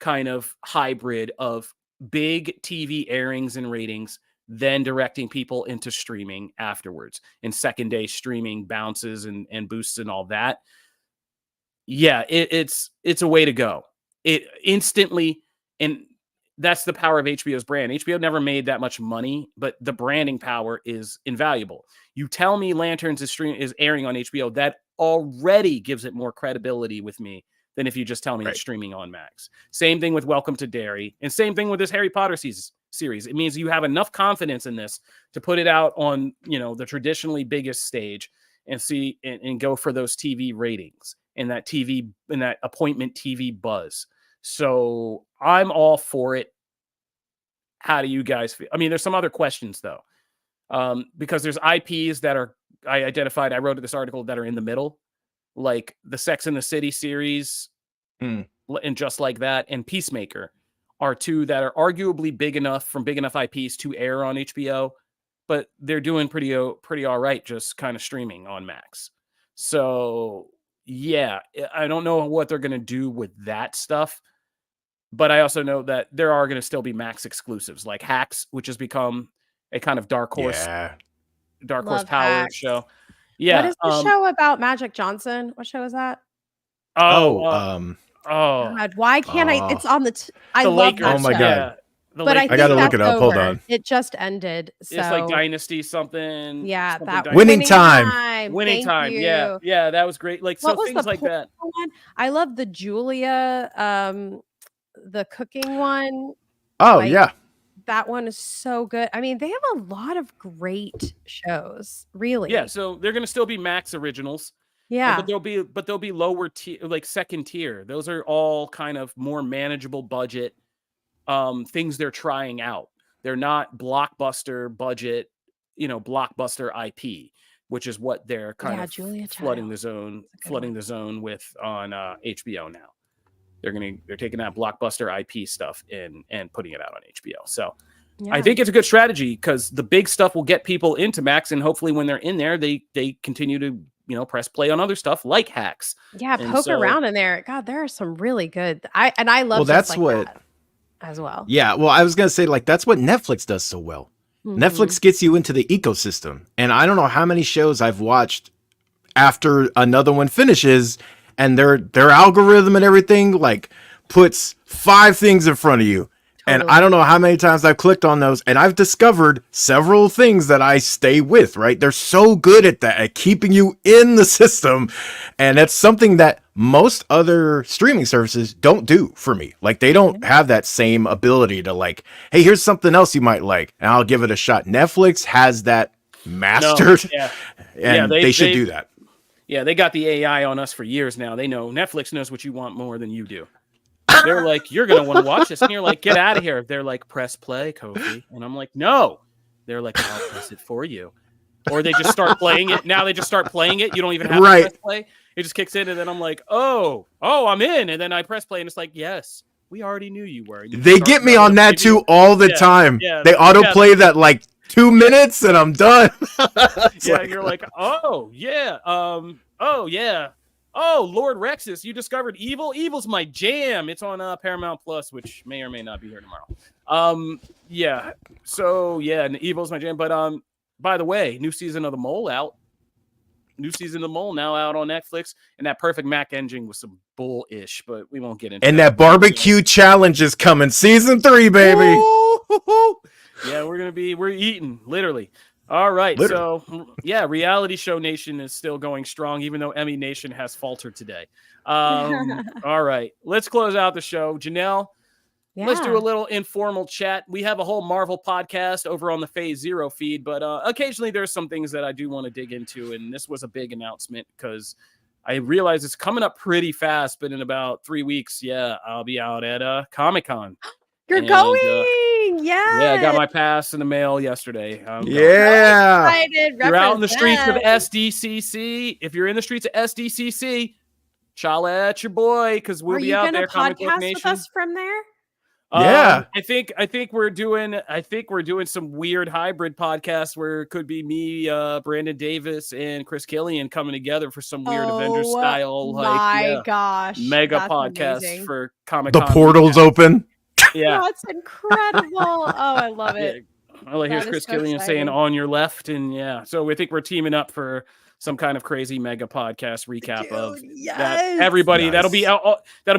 kind of hybrid of big TV airings and ratings, then directing people into streaming afterwards, and second day streaming bounces and boosts and all that. Yeah, it's a way to go. It instantly, and that's the power of HBO's brand. HBO never made that much money, but the branding power is invaluable. You tell me Lanterns is airing on HBO, that already gives it more credibility with me than if you just tell me it's streaming on Max. Same thing with Welcome to Derry, and same thing with this Harry Potter series. It means you have enough confidence in this to put it out on, the traditionally biggest stage and see and go for those TV ratings and that appointment TV buzz. So I'm all for it. How do you guys feel? I mean, there's some other questions though, because there's IPs that I wrote this article that are in the middle, like the Sex and the City series, and Just Like That, and Peacemaker are two that are arguably big enough IPs to air on HBO, but they're doing pretty all right, just kind of streaming on Max. So yeah, I don't know what they're going to do with that stuff. But I also know that there are going to still be Max exclusives, like Hacks, which has become a kind of dark horse power Hacks. show. Yeah. What is the show about Magic Johnson? What show is that? God, why can't I? It's on I love Lakers. that Oh my show. God. But I gotta look it up. Hold on. It just ended. So. It's like Dynasty something. Yeah, that Winning Time. Winning Time. You. Yeah, that was great. Like, what so was things the like that. One? I love the Julia, the cooking one. Oh, yeah. That one is so good. I mean, they have a lot of great shows, really. Yeah, so they're going to still be Max originals. Yeah, but they'll be lower tier, like second tier. Those are all kind of more manageable budget things they're trying out. They're not blockbuster budget, blockbuster IP, which is what they're kind of flooding the zone with on HBO now. They're taking that blockbuster IP stuff and putting it out on HBO. So I think it's a good strategy because the big stuff will get people into Max, and hopefully when they're in there, they continue to press play on other stuff like Hacks. Yeah, poke around in there. God, there are some really good. I love. Well, that's what. That. as well. Yeah, well, I was gonna say like that's what Netflix does so well. Mhm. Netflix gets you into the ecosystem, and I don't know how many shows I've watched after another one finishes, and their algorithm and everything like puts 5 things in front of you. And I don't know how many times I've clicked on those, and I've discovered several things that I stay with, right? They're so good at that, at keeping you in the system. And that's something that most other streaming services don't do for me. Like, they don't have that same ability to like, hey, here's something else you might like, and I'll give it a shot. Netflix has that mastered, and they should do that. Yeah, they got the AI on us for years now. They know Netflix knows what you want more than you do. They're like, you're going to want to watch this. And you're like, get out of here. They're like, press play, Kofi. And I'm like, no. They're like, I'll press it for you. Or they just start playing it. Now they just start playing it. You don't even have to press play. It just kicks in. And then I'm like, oh, I'm in. And then I press play and it's like, yes, we already knew you were. They get me on that too all the time. Yeah, they autoplay that like 2 minutes and I'm done. Like, you're like, oh, yeah. Oh, Lord Rexus, you discovered Evil? Evil's my jam. It's on Paramount Plus, which may or may not be here tomorrow. Yeah. So, yeah, and Evil's my jam. But by the way, new season of The Mole out. New season of The Mole now out on Netflix. And that Perfect Mac engine was some bullish, but we won't get into and that barbecue challenge is coming. Season 3, baby. Woo! Yeah, we're eating, literally. All right, so yeah, Reality Show Nation is still going strong, even though Emmy Nation has faltered today. All right, let's close out the show. Janelle, let's do a little informal chat. We have a whole Marvel podcast over on the Phase Zero feed, but occasionally there's some things that I do want to dig into, and this was a big announcement because I realize it's coming up pretty fast, but in about 3 weeks, I'll be out at Comic-Con. You're going! Yeah, I got my pass in the mail yesterday. Yeah. Excited. You're out in the streets of SDCC. If you're in the streets of SDCC, chala at your boy, because we'll be out there. Podcast with us from there? Yeah. I think we're doing some weird hybrid podcast where it could be me, Brandon Davis, and Chris Killian coming together for some weird Avengers style, gosh, mega podcast amazing. For Comic-Con. The portal's open. Yeah, that's incredible. Oh, I love it. Well, here's Chris Killian saying "on your left," and so we think we're teaming up for some kind of crazy mega podcast recap of that. Everybody, that'll be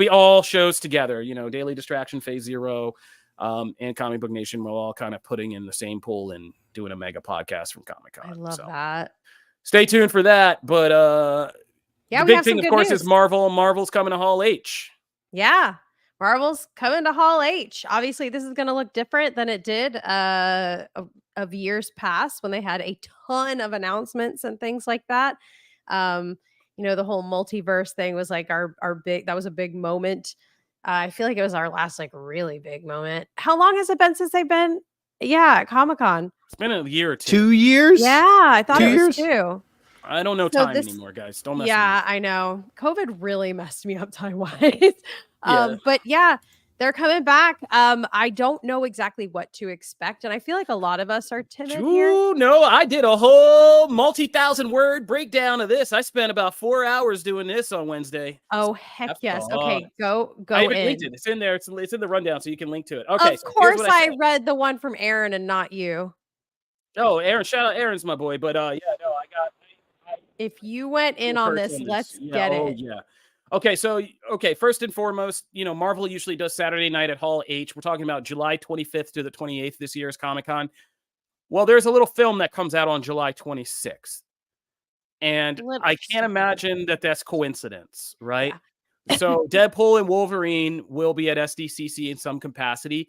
all shows together. Daily Distraction, Phase Zero, and Comic Book Nation. We're all kind of putting in the same pool and doing a mega podcast from Comic-Con. I love that. Stay tuned for that. But the big thing, of course, news. is Marvel. Marvel's coming to Hall H. Yeah. Marvel's coming to Hall H. Obviously, this is going to look different than it did of years past when they had a ton of announcements and things like that. The whole multiverse thing was like our big, that was a big moment. I feel like it was our last like really big moment. How long has it been since they've been? Yeah, at Comic-Con. It's been a year or 2. 2 years? Yeah, I thought 2 it was years? 2. I don't know time anymore, guys. Don't mess with me. I know. COVID really messed me up time-wise. But yeah, they're coming back. I don't know exactly what to expect, and I feel like a lot of us are timid here. No, I did a whole multi-thousand-word breakdown of this. I spent about 4 hours doing this on Wednesday. Oh, heck yes. Okay, go I in. linked it. It's in there. It's in the rundown, so you can link to it. Okay. Of course, I read the one from Aaron and not you. Oh, Aaron! Shout out, Aaron's my boy. But I got. If you went in on this, let's get it. Oh, yeah. Okay, so first and foremost, Marvel usually does Saturday night at Hall H. We're talking about July 25th to the 28th this year's Comic-Con. Well, there's a little film that comes out on July 26th. And I can't imagine that that's coincidence, right? Yeah. So Deadpool and Wolverine will be at SDCC in some capacity.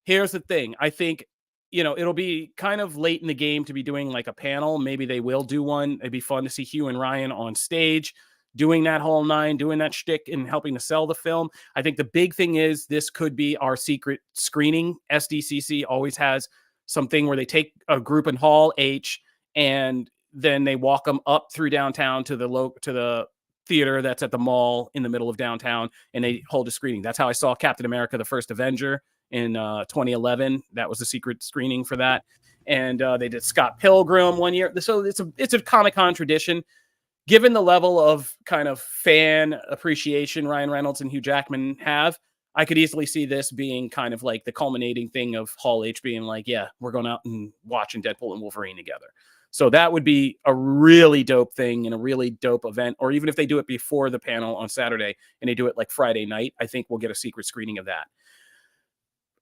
Here's the thing. I think, it'll be kind of late in the game to be doing like a panel. Maybe they will do one. It'd be fun to see Hugh and Ryan on stage doing that whole 9, doing that shtick and helping to sell the film. I think the big thing is this could be our secret screening. SDCC always has something where they take a group in Hall H and then they walk them up through downtown to the theater that's at the mall in the middle of downtown, and they hold a screening. That's how I saw Captain America: The First Avenger in 2011. That was a secret screening for that. And they did Scott Pilgrim one year. So it's a Comic-Con tradition. Given the level of kind of fan appreciation Ryan Reynolds and Hugh Jackman have, I could easily see this being kind of like the culminating thing of Hall H being like, yeah, we're going out and watching Deadpool and Wolverine together. So that would be a really dope thing and a really dope event. Or even if they do it before the panel on Saturday and they do it like Friday night, I think we'll get a secret screening of that.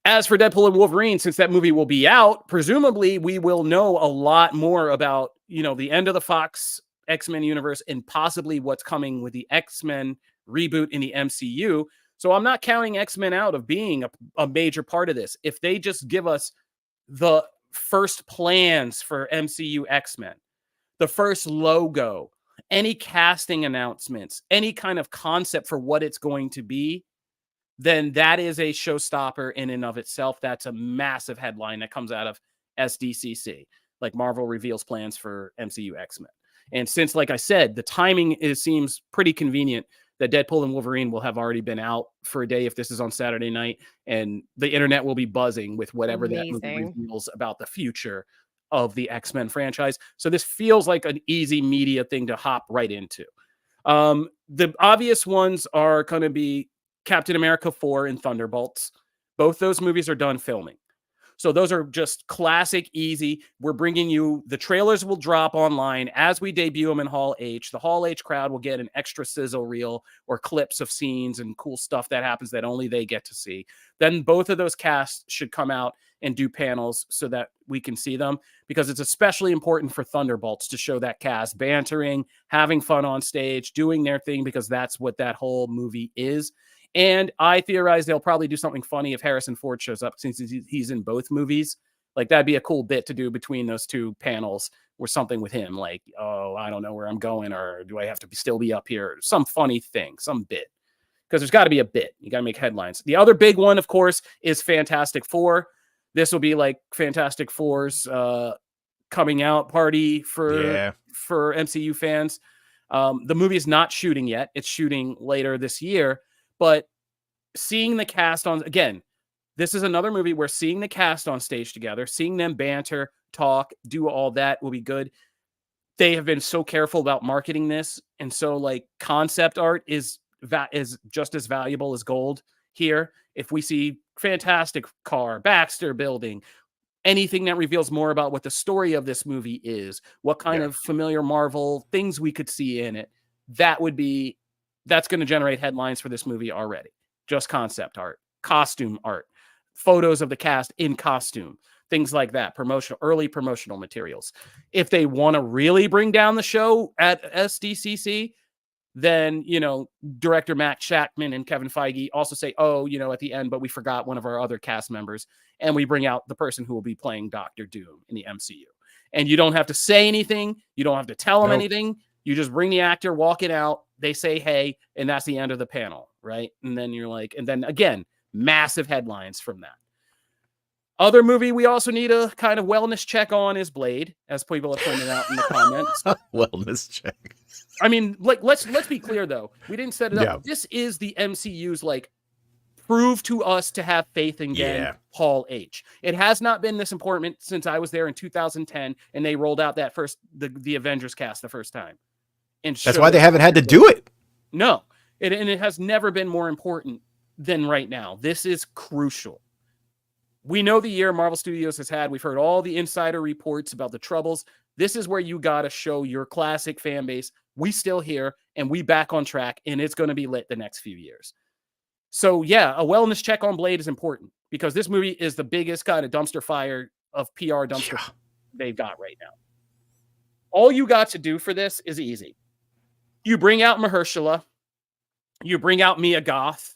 As for Deadpool and Wolverine, since that movie will be out, presumably we will know a lot more about, you know, the end of the Fox X-Men universe and possibly what's coming with the X-Men reboot in the MCU. So I'm not counting X-Men out of being a major part of this. If they just give us the first plans for MCU X-Men, the first logo, any casting announcements, any kind of concept for what it's going to be, then that is a showstopper in and of itself. That's a massive headline that comes out of SDCC, like Marvel reveals plans for MCU X-Men. And since, like I said, the timing seems pretty convenient that Deadpool and Wolverine will have already been out for a day if this is on Saturday night, and the internet will be buzzing with whatever that movie reveals about the future of the X-Men franchise. So this feels like an easy media thing to hop right into. The obvious ones are going to be Captain America 4 and Thunderbolts. Both those movies are done filming. So those are just classic, easy. We're bringing you, the trailers will drop online as we debut them in Hall H. The Hall H crowd will get an extra sizzle reel or clips of scenes and cool stuff that happens that only they get to see. Then both of those casts should come out and do panels so that we can see them, because it's especially important for Thunderbolts to show that cast bantering, having fun on stage, doing their thing, because that's what that whole movie is. And I theorize they'll probably do something funny if Harrison Ford shows up, since he's in both movies. Like, that'd be a cool bit to do between those two panels, or something with him. Like, oh, I don't know where I'm going, or do I have to still be up here? Some funny thing, some bit. Because there's got to be a bit. You got to make headlines. The other big one, of course, is Fantastic Four. This will be like Fantastic Four's coming out party for MCU fans. The movie is not shooting yet. It's shooting later this year. But seeing the cast on, again, this is another movie where seeing the cast on stage together, seeing them banter, talk, do all that will be good. They have been so careful about marketing this. And so, like, concept art is just as valuable as gold here. If we see Fantastic Car, Baxter Building, anything that reveals more about what the story of this movie is, what kind of familiar Marvel things we could see in it, that's going to generate headlines for this movie already. Just concept art, costume art, photos of the cast in costume, things like that, early promotional materials. If they want to really bring down the show at SDCC, then, you know, director Matt Shackman and Kevin Feige also say, oh, you know, at the end, but we forgot one of our other cast members, and we bring out the person who will be playing Dr. Doom in the MCU. And you don't have to say anything. You don't have to tell them anything. You just bring the actor walking out. They say, hey, and that's the end of the panel, right? And then you're like, and then again, massive headlines from that. Other movie we also need a kind of wellness check on is Blade, as people have pointed out in the comments. Wellness check. I mean, like, let's be clear though. We didn't set it up. Yeah. This is the MCU's like prove to us to have faith again. Hall H. It has not been this important since I was there in 2010 and they rolled out that the Avengers cast the first time. And that's why they haven't had to do it. No, and it has never been more important than right now. This is crucial. We know the year Marvel Studios has had. We've heard all the insider reports about the troubles. This is where you got to show your classic fan base. We still here and we back on track, and it's going to be lit the next few years. So yeah, a wellness check on Blade is important because this movie is the biggest kind of dumpster fire of PR dumpster they've got right now. All you got to do for this is easy. You bring out Mahershala. You bring out Mia Goth.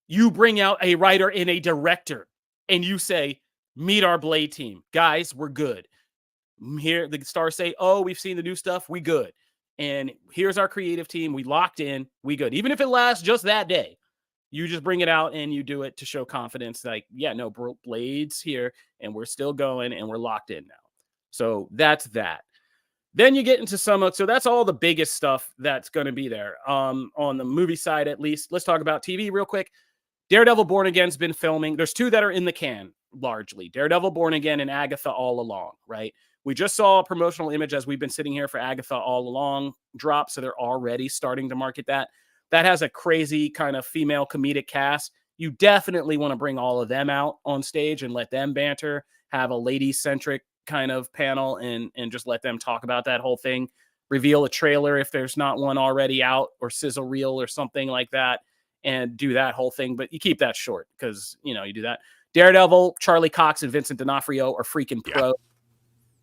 You bring out a writer and a director. And you say, meet our Blade team. Guys, we're good. Here, the stars say, oh, we've seen the new stuff. We good. And here's our creative team. We locked in. We good. Even if it lasts just that day, you just bring it out and you do it to show confidence. Like, yeah, no, Blade's here and we're still going and we're locked in now. So that's that. Then you get into so that's all the biggest stuff that's going to be there. On the movie side, at least. Let's talk about TV real quick. Daredevil Born Again's been filming. There's two that are in the can, largely. Daredevil Born Again and Agatha All Along, right? We just saw a promotional image as we've been sitting here for Agatha All Along drop, so they're already starting to market that. That has a crazy kind of female comedic cast. you definitely want to bring all of them out on stage and let them banter, have a lady-centric kind of panel, and just let them talk about that whole thing. Reveal a trailer if there's not one already out, or sizzle reel or something like that, and do that whole thing. But you keep that short because, you know, you do that. Daredevil, Charlie Cox, and Vincent D'Onofrio are freaking pro.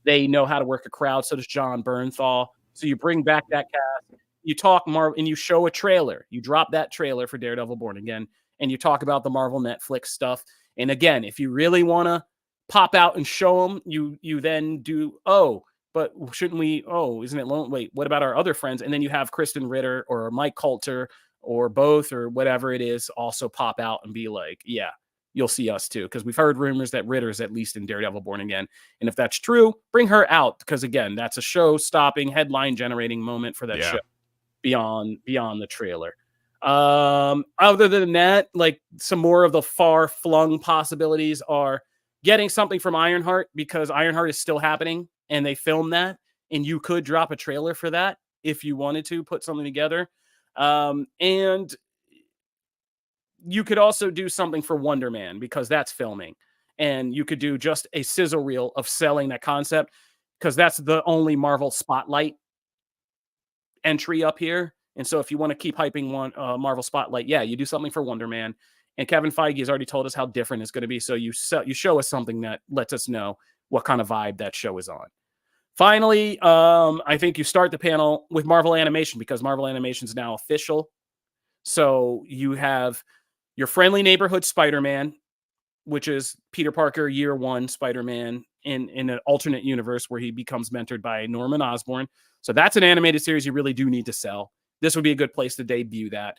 They know how to work a crowd. So does John Bernthal. So you bring back that cast. You talk Marvel, and you show a trailer. You drop that trailer for Daredevil Born Again, and you talk about the Marvel Netflix stuff. And again, if you really want to pop out and show them, you then do, oh, but shouldn't we, oh, isn't it long? Wait, what about our other friends? And then you have Kristen Ritter or Mike Coulter or both or whatever it is also pop out and be like, yeah, you'll see us too. Because we've heard rumors that Ritter's at least in Daredevil Born Again. And if that's true, bring her out. Because again, that's a show-stopping, headline-generating moment for that show beyond the trailer. Other than that, like some more of the far-flung possibilities are getting something from Ironheart, because Ironheart is still happening and they filmed that, and you could drop a trailer for that if you wanted to put something together. And you could also do something for Wonder Man, because that's filming, and you could do just a sizzle reel of selling that concept, because that's the only Marvel Spotlight entry up here. And so if you want to keep hyping Marvel Spotlight, yeah, you do something for Wonder Man. And Kevin Feige has already told us how different it's going to be. So you show us something that lets us know what kind of vibe that show is on. Finally, I think you start the panel with Marvel Animation, because Marvel Animation is now official. So you have your friendly neighborhood Spider-Man, which is Peter Parker year one Spider-Man in an alternate universe where he becomes mentored by Norman Osborn. So that's an animated series you really do need to sell. This would be a good place to debut that.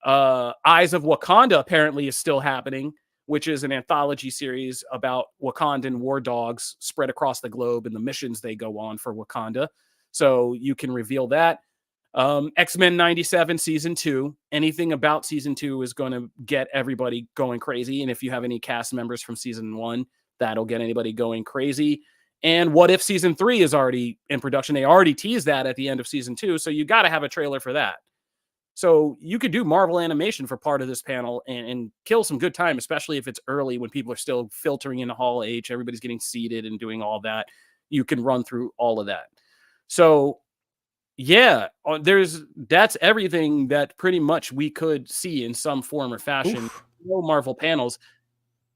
Eyes of Wakanda apparently is still happening, which is an anthology series about Wakandan war dogs spread across the globe and the missions they go on for Wakanda. So you can reveal that. X-Men 97 season 2. Anything about season 2 is going to get everybody going crazy. And if you have any cast members from season 1, that'll get anybody going crazy. And What If season 3 is already in production. They already teased that at the end of season 2. So you got to have a trailer for that. So you could do Marvel Animation for part of this panel and kill some good time, especially if it's early when people are still filtering into Hall H, everybody's getting seated and doing all that. You can run through all of that. So yeah, that's everything that pretty much we could see in some form or fashion. No Marvel panels.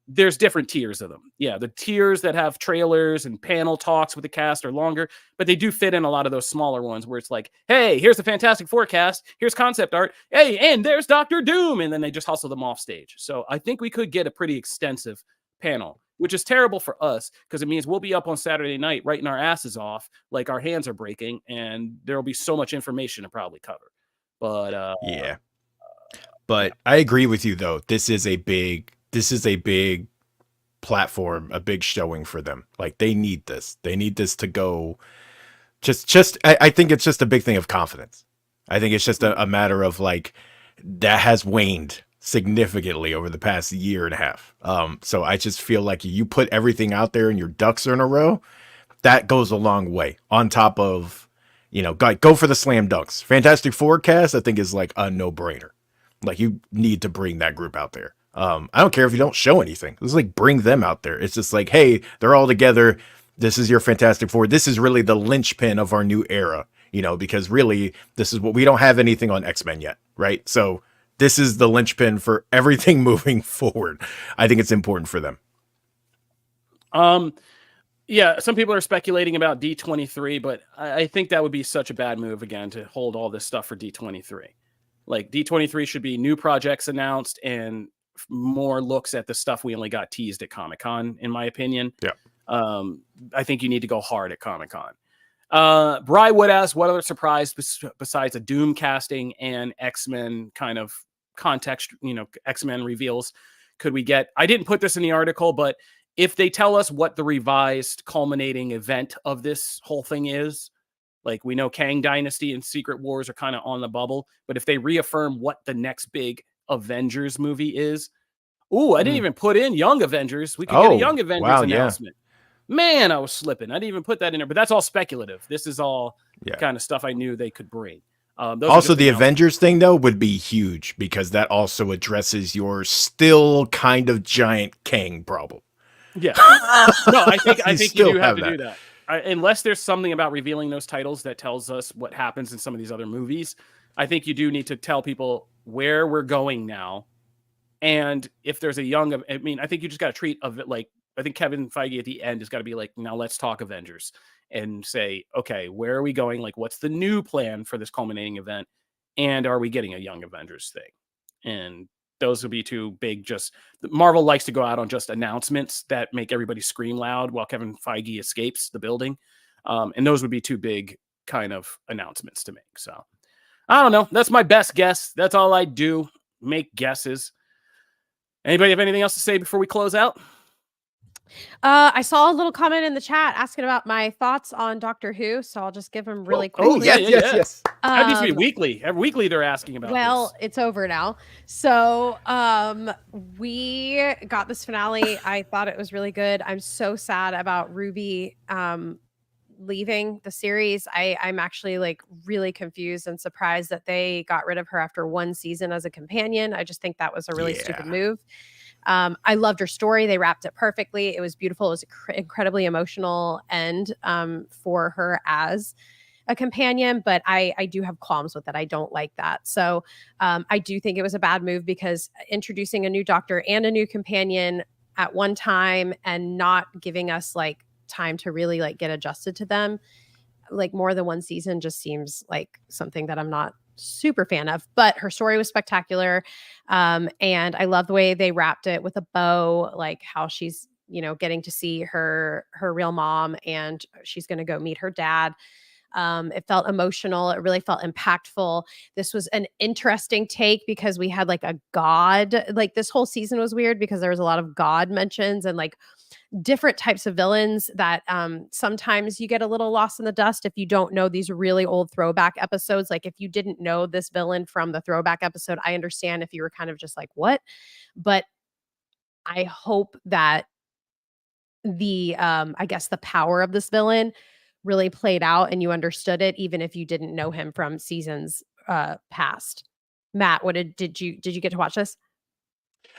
There's different tiers of them. Yeah, the tiers that have trailers and panel talks with the cast are longer, but they do fit in a lot of those smaller ones where it's like, hey, here's the Fantastic Four cast, here's concept art, hey, and there's Doctor Doom, and then they just hustle them off stage. So I think we could get a pretty extensive panel, which is terrible for us because it means we'll be up on Saturday night writing our asses off like our hands are breaking, and there'll be so much information to probably cover. But yeah. But I agree with you though. This is a big platform, a big showing for them. Like they need this. They need this to go. I think it's just a big thing of confidence. I think it's just a matter of like that has waned significantly over the past year and a half. So I just feel like you put everything out there and your ducks are in a row. That goes a long way. On top of, go for the slam dunks. Fantastic Four cast, I think is like a no-brainer. Like you need to bring that group out there. I don't care if you don't show anything. It's like bring them out there. It's just like, hey, they're all together. This is your Fantastic Four. This is really the linchpin of our new era, because really this is what we don't have anything on X-Men yet, right? So this is the linchpin for everything moving forward. I think it's important for them. Yeah, some people are speculating about D23, but I think that would be such a bad move again to hold all this stuff for D23. Like D23 should be new projects announced and more looks at the stuff we only got teased at Comic-Con, in my opinion. Yeah. I think you need to go hard at Comic-Con. Bry Wood asks, what other surprise besides a Doom casting and X-Men kind of context, X-Men reveals could we get? I didn't put this in the article, but if they tell us what the revised culminating event of this whole thing is, like we know Kang Dynasty and Secret Wars are kind of on the bubble, but if they reaffirm what the next big Avengers movie is, I didn't even put in Young Avengers. We could get a Young Avengers announcement. Yeah. Man, I was slipping. I didn't even put that in there, but that's all speculative. This is all kind of stuff I knew they could bring. Those are Also, just the announcements. Avengers thing though would be huge because that also addresses your still kind of giant Kang problem. Yeah. No, I think you still do have to that. do that. Unless there's something about revealing those titles that tells us what happens in some of these other movies, I think you do need to tell people where we're going now. And if there's a young, I mean, I think you just got to treat of it like, I think Kevin Feige at the end has got to be like, now let's talk Avengers and say, okay, where are we going? Like, what's the new plan for this culminating event? And are we getting a Young Avengers thing? And those would be two big, just Marvel likes to go out on just announcements that make everybody scream loud while Kevin Feige escapes the building. And those would be two big kind of announcements to make. So I don't know. That's my best guess. That's all I do. Make guesses. Anybody have anything else to say before we close out? I saw a little comment in the chat asking about my thoughts on Doctor Who, so I'll just give them really quickly. Oh, yes. That needs to be Um, weekly. Every weekly they're asking about Well, this. it's over now. So we got this finale. I thought it was really good. I'm so sad about Ruby leaving the series. I'm actually like really confused and surprised that they got rid of her after one season as a companion. I just think that was a really stupid move. I loved her story. They wrapped it perfectly. It was beautiful. It was an incredibly emotional end for her as a companion, but I do have qualms with it. I don't like that. So I do think it was a bad move because introducing a new doctor and a new companion at one time and not giving us like time to really like get adjusted to them, like more than one season, just seems like something that I'm not super fan of. But her story was spectacular, and I love the way they wrapped it with a bow, like how she's getting to see her real mom and she's going to go meet her dad. It felt emotional. It really felt impactful. This was an interesting take because we had like a god, like this whole season was weird because there was a lot of god mentions and like different types of villains that sometimes you get a little lost in the dust if you don't know these really old throwback episodes. Like if you didn't know this villain from the throwback episode, I understand if you were kind of just like, what? But I hope that the I guess the power of this villain really played out and you understood it even if you didn't know him from seasons past. Matt, did you get to watch this?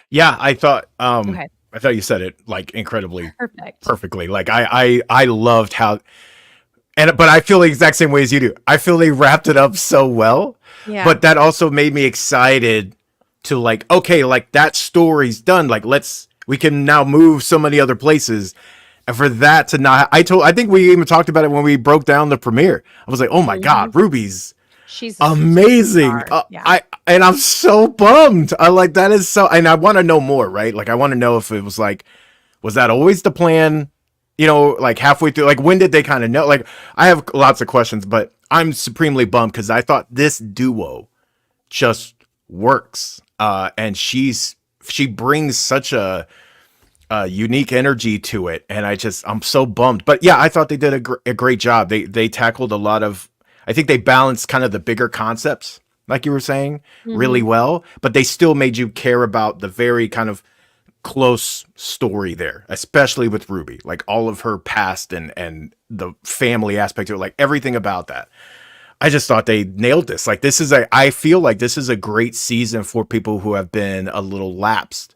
Yeah, I thought Okay. I thought you said it like incredibly Perfect. perfectly. Like I loved how but I feel the exact same way as you do. I feel they wrapped it up so well. Yeah. But that also made me excited to like, okay, like that story's done. Like we can now move so many other places. And for that to not I think we even talked about it when we broke down the premiere. I was like, oh my God, Ruby's she's amazing. Yeah. I'm so bummed. I like that is so, and I want to know more, right? Like I want to know if it was like, was that always the plan? Like halfway through, like when did they kind of know? Like I have lots of questions, but I'm supremely bummed because I thought this duo just works. And she brings such a unique energy to it, and I'm so bummed. But yeah, I thought they did a great job. They tackled a lot of, I think they balanced kind of the bigger concepts, like you were saying, really well, but they still made you care about the very kind of close story there, especially with Ruby, like all of her past and the family aspect of it, like everything about that. I just thought they nailed this. Like I feel like this is a great season for people who have been a little lapsed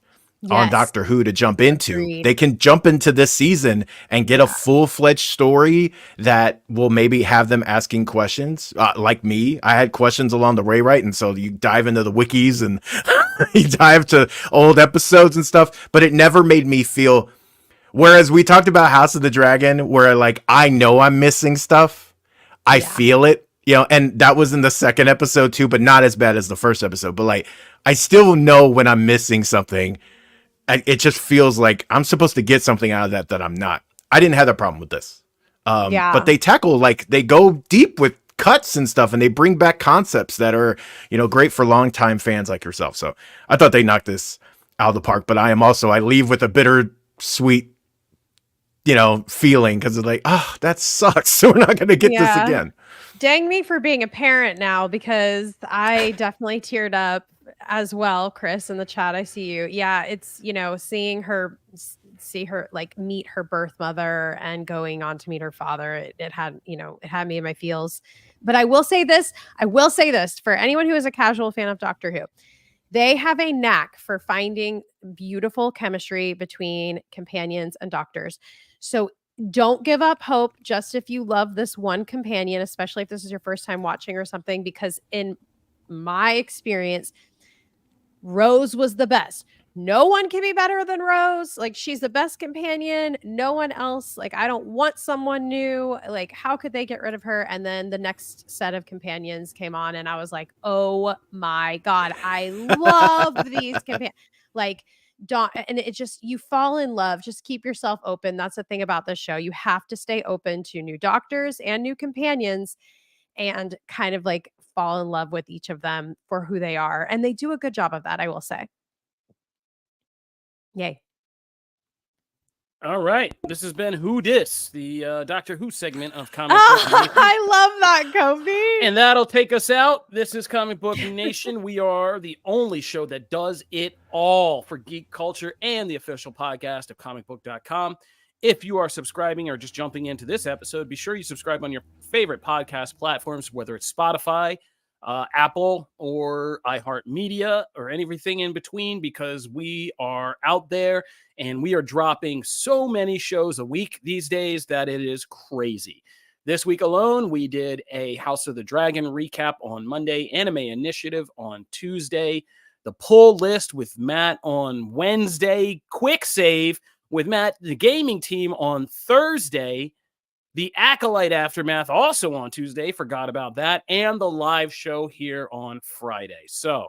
on Doctor Who to jump into. Agreed. They can jump into this season and get a full-fledged story that will maybe have them asking questions. Like me, I had questions along the way, right? And so you dive into the wikis and you dive to old episodes and stuff, but it never made me feel, whereas we talked about House of the Dragon, where like, I know I'm missing stuff. I feel it, and that was in the second episode too, but not as bad as the first episode. But like, I still know when I'm missing something. It just feels like I'm supposed to get something out of that I'm not. I didn't have that problem with this. But they tackle, like, they go deep with cuts and stuff, and they bring back concepts that are, great for longtime fans like yourself. So I thought they knocked this out of the park, but I leave with a bittersweet, feeling because it's like, oh, that sucks. So we're not going to get this again. Dang me for being a parent now, because I definitely teared up as well. Chris in the chat, I see you. Yeah, it's seeing her like meet her birth mother and going on to meet her father. It had me in my feels. But I will say this for anyone who is a casual fan of Doctor Who. They have a knack for finding beautiful chemistry between companions and doctors. So don't give up hope just if you love this one companion, especially if this is your first time watching or something, because in my experience, Rose was the best. No one can be better than Rose. Like, she's the best companion. No one else. Like, I don't want someone new. Like, how could they get rid of her? And then the next set of companions came on, and I was like, oh my God, I love these companions. Like, and it just, you fall in love. Just keep yourself open. That's the thing about this show. You have to stay open to new doctors and new companions and kind of like fall in love with each of them for who they are. And they do a good job of that, I will say. Yay. All right. This has been Who Dis, the Doctor Who segment of Comic Book Oh, Nation. I love that, Kobe. And that'll take us out. This is Comic Book Nation. We are the only show that does it all for geek culture and the official podcast of comicbook.com. If you are subscribing or just jumping into this episode, be sure you subscribe on your favorite podcast platforms, whether it's Spotify, Apple, or iHeartMedia, or anything in between, because we are out there and we are dropping so many shows a week these days that it is crazy. This week alone, we did a House of the Dragon recap on Monday, Anime Initiative on Tuesday, the Pull List with Matt on Wednesday, Quick Save with Matt, the gaming team, on Thursday, the Acolyte Aftermath also on Tuesday, forgot about that, and the live show here on Friday. So,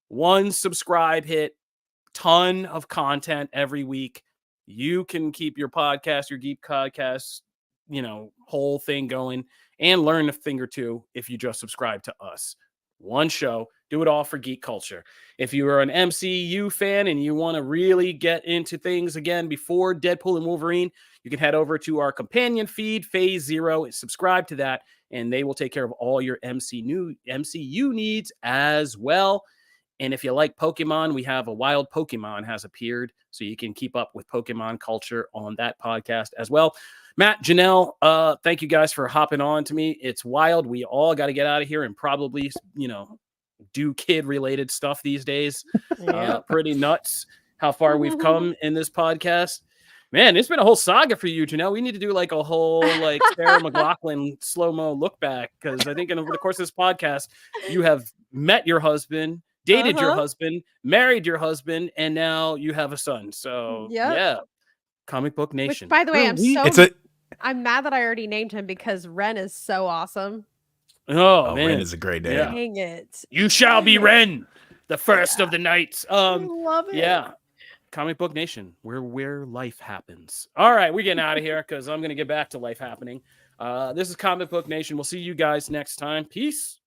one subscribe hit, ton of content every week. You can keep your podcast, your Geek podcast, whole thing going and learn a thing or two if you just subscribe to us. One show, do it all for geek culture. If you are an MCU fan and you want to really get into things again before Deadpool and Wolverine, you can head over to our companion feed, Phase Zero, and subscribe to that, and they will take care of all your MCU needs as well. And if you like Pokemon, we have a Wild Pokemon has appeared, so you can keep up with Pokemon culture on that podcast as well. Matt, Janelle, thank you guys for hopping on to me. It's wild. We all got to get out of here and probably, do kid-related stuff these days. Pretty nuts how far we've come in this podcast. Man, it's been a whole saga for you, Janelle. We need to do like a whole Sarah McLachlan slow-mo look back, because I think over the course of this podcast, you have met your husband, dated your husband, married your husband, and now you have a son. So, yeah. Comic Book Nation. Which, by the way, I'm mad that I already named him, because Ren is so awesome. Oh man, Ren is a great name. Yeah. Dang it! You shall be Ren, the first of the knights. I love it. Yeah, Comic Book Nation, where life happens. All right, we're getting out of here because I'm gonna get back to life happening. This is Comic Book Nation. We'll see you guys next time. Peace.